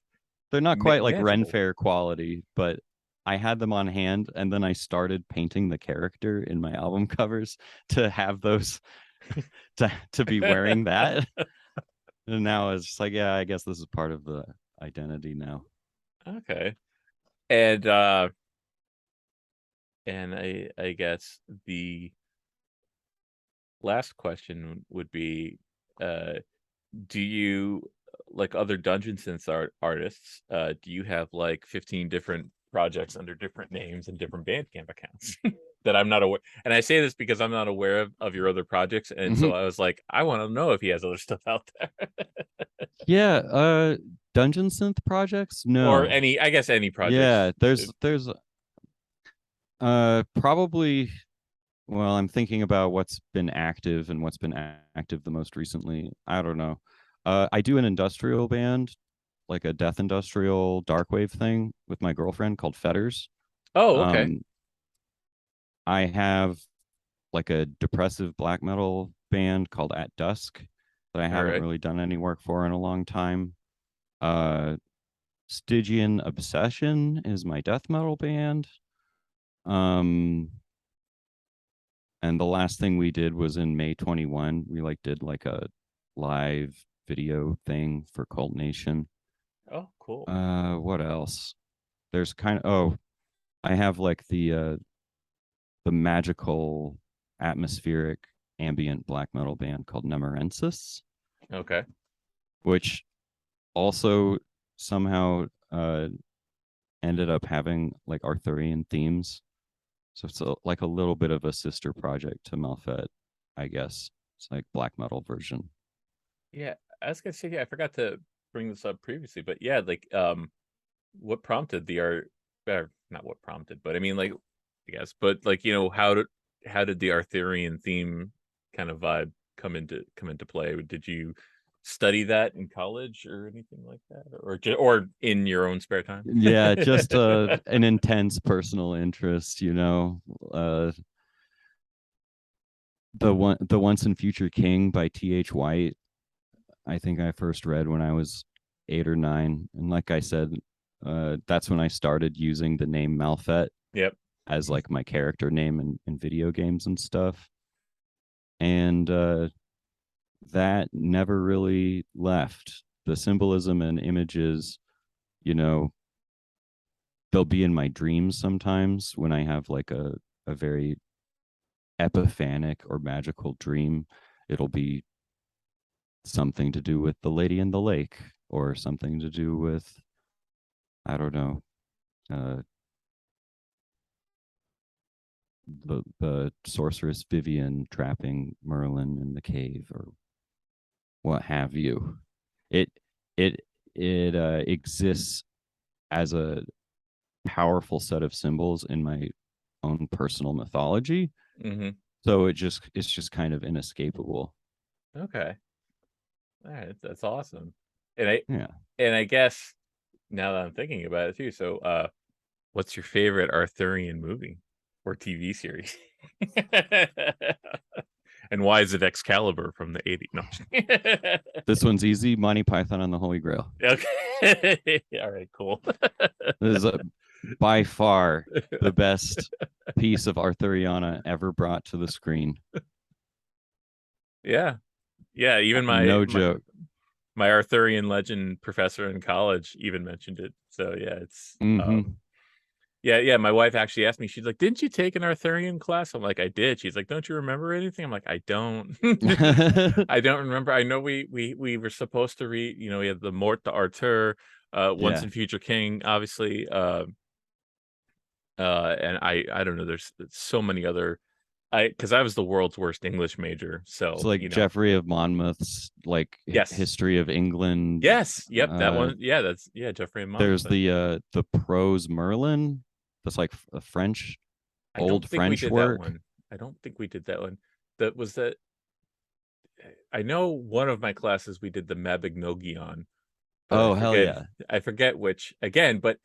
They're not quite like Ren manageable. Fair quality, but I had them on hand, and then I started painting the character in my album covers to have those to be wearing that. And now it's just like, yeah, I guess this is part of the identity now. Okay. And I guess the last question would be, uh do you, like other Dungeon Synths artists, do you have like 15 different projects under different names and different Bandcamp accounts that I'm not aware? And I say this because I'm not aware of your other projects, and so Hmm. I was like, I want to know if he has other stuff out there. Yeah, Dungeon Synth projects? Or No. any, I guess any projects. Yeah, there's probably, well, I'm thinking about what's been active and what's been active the most recently. I don't know. I do an industrial band, like a death industrial dark wave thing with my girlfriend called Fetters. Oh, okay. Um, I have like a depressive black metal band called At Dusk that I All haven't right. really done any work for in a long time. Uh, Stygian Obsession is my death metal band. Um, and the last thing we did was in May 21. We like did like a live video thing for Cult Nation. Oh, cool. What else? There's kind of, oh, I have like the magical atmospheric ambient black metal band called Nemerensis, Okay. which also somehow ended up having like Arthurian themes. So it's like a little bit of a sister project to Malfet, I guess. It's like black metal version. Yeah, I was gonna say, yeah, I forgot to bring this up previously, but yeah, like what prompted the art, not what prompted, but I mean, like, I guess, but like, how did the Arthurian theme kind of vibe come into play? Did you study that in college or anything like that, or in your own spare time? Yeah, just an intense personal interest, you know. Uh, the Once and Future King by T.H. White, I think I first read when I was 8 or 9, and like I said, that's when I started using the name Malfet Yep. as like my character name in video games and stuff. And that never really left. The symbolism and images, you know, they'll be in my dreams sometimes when I have like a very epiphanic or magical dream. It'll be something to do with the lady in the lake, or something to do with, I don't know, uh, the sorceress Vivian trapping Merlin in the cave, or what have you. it it exists as a powerful set of symbols in my own personal mythology. Mm-hmm. So it's just kind of inescapable. Okay. All right, that's awesome. And I Yeah. and I guess now that I'm thinking about it too, so what's your favorite Arthurian movie or TV series? And why is it Excalibur from the 80s? No. This one's easy. Monty Python and the Holy Grail. Okay. All right, cool. This is by far the best piece of Arthuriana ever brought to the screen. Yeah. Yeah, even No joke. my Arthurian legend professor in college even mentioned it. So yeah, it's Mm-hmm. yeah, my wife actually asked me, she's like, "Didn't you take an Arthurian class?" I'm like, "I did." She's like, "Don't you remember anything?" I'm like, "I don't." I don't remember. I know we were supposed to read, we had the Mort d'Arthur, Once Yeah. and Future King, obviously, and I don't know, there's so many other, because I was the world's worst English major, It's so, like Geoffrey of Monmouth's like yes. history of England. Yes, yep, that one, yeah, that's yeah, Geoffrey and Monmouth. There's the prose Merlin. That's like a French, I don't old think we French did that work. one. I don't think we did that one. That was that I know one of my classes we did the Mabinogion, but Oh hell yeah. I forget which again, but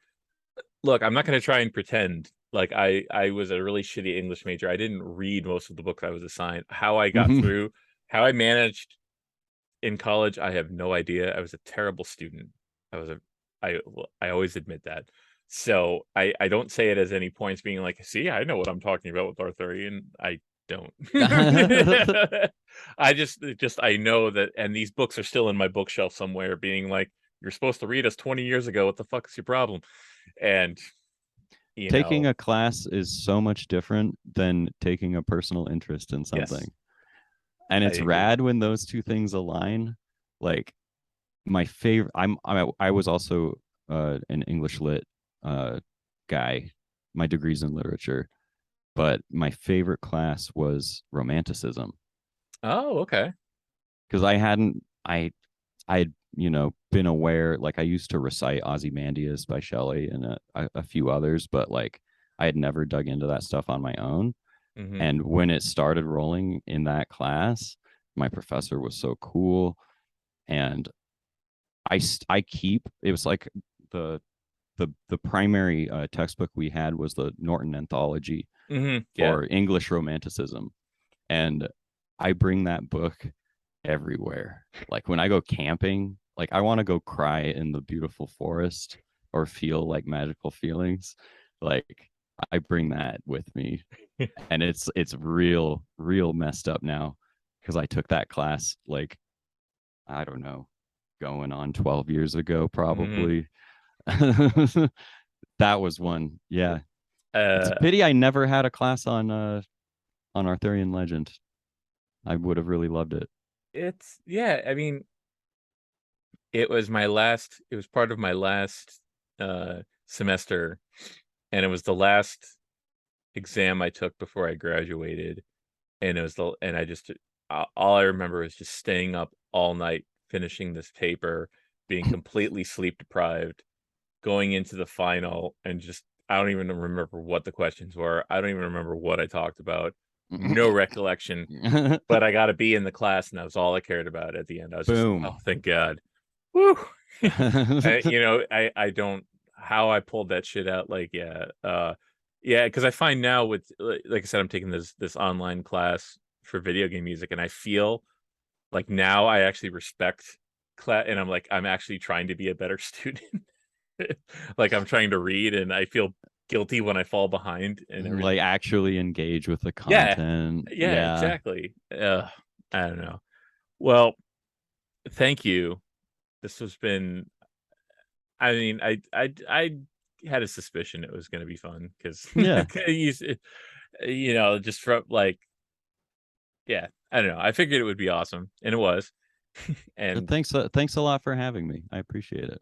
look, I'm not going to try and pretend like I was a really shitty English major. I didn't read most of the books I was assigned. How I got through, how I managed in college, I have no idea. I was a terrible student. I was a I always admit that. So I don't say it as any points being like, see, I know what I'm talking about with Arthurian. I don't. I just I know that, and these books are still in my bookshelf somewhere being like, you're supposed to read us 20 years ago. What the fuck is your problem? And you Taking know, a class is so much different than taking a personal interest in yes, something. And I it's agree. rad when those two things align. Like my favorite I was also an English lit guy. My degree's in literature, but my favorite class was romanticism Oh, okay. because I had been aware, like I used to recite Ozymandias by Shelley and a few others, but like I had never dug into that stuff on my own. Hmm. And when it started rolling in that class, my professor was so cool, and I keep it was like the the primary textbook we had was the Norton Anthology Hmm. Yeah. for English Romanticism, and I bring that book everywhere. Like when I go camping, like I want to go cry in the beautiful forest or feel like magical feelings. Like I bring that with me, and it's real messed up now because I took that class like I don't know, going on 12 years ago Hmm. probably. That was one. Yeah. It's a Uh, pity I never had a class on Arthurian legend. I would have really loved it. it's yeah. I mean, it was my last. It was part of my last semester, and it was the last exam I took before I graduated. And it was and I just all I remember is just staying up all night finishing this paper, being completely sleep deprived, going into the final, and just I don't even remember what the questions were. I don't even remember what I talked about. No recollection, but I got to be in the class, and that was all I cared about at the end. I was just like, oh, Boom. thank God. Woo. I don't how I pulled that shit out. Like, yeah, because I find now with like I said, I'm taking this online class for video game music, and I feel like now I actually respect class, and I'm like I'm actually trying to be a better student. Like I'm trying to read, and I feel guilty when I fall behind and Like everything. actually engage with the Yeah, content. yeah, Yeah. exactly. I don't know. Well, thank you. This has been. I mean, I had a suspicion it was going to be fun because Yeah. just from like, yeah, I don't know. I figured it would be awesome, and it was. And Thanks a lot for having me. I appreciate it.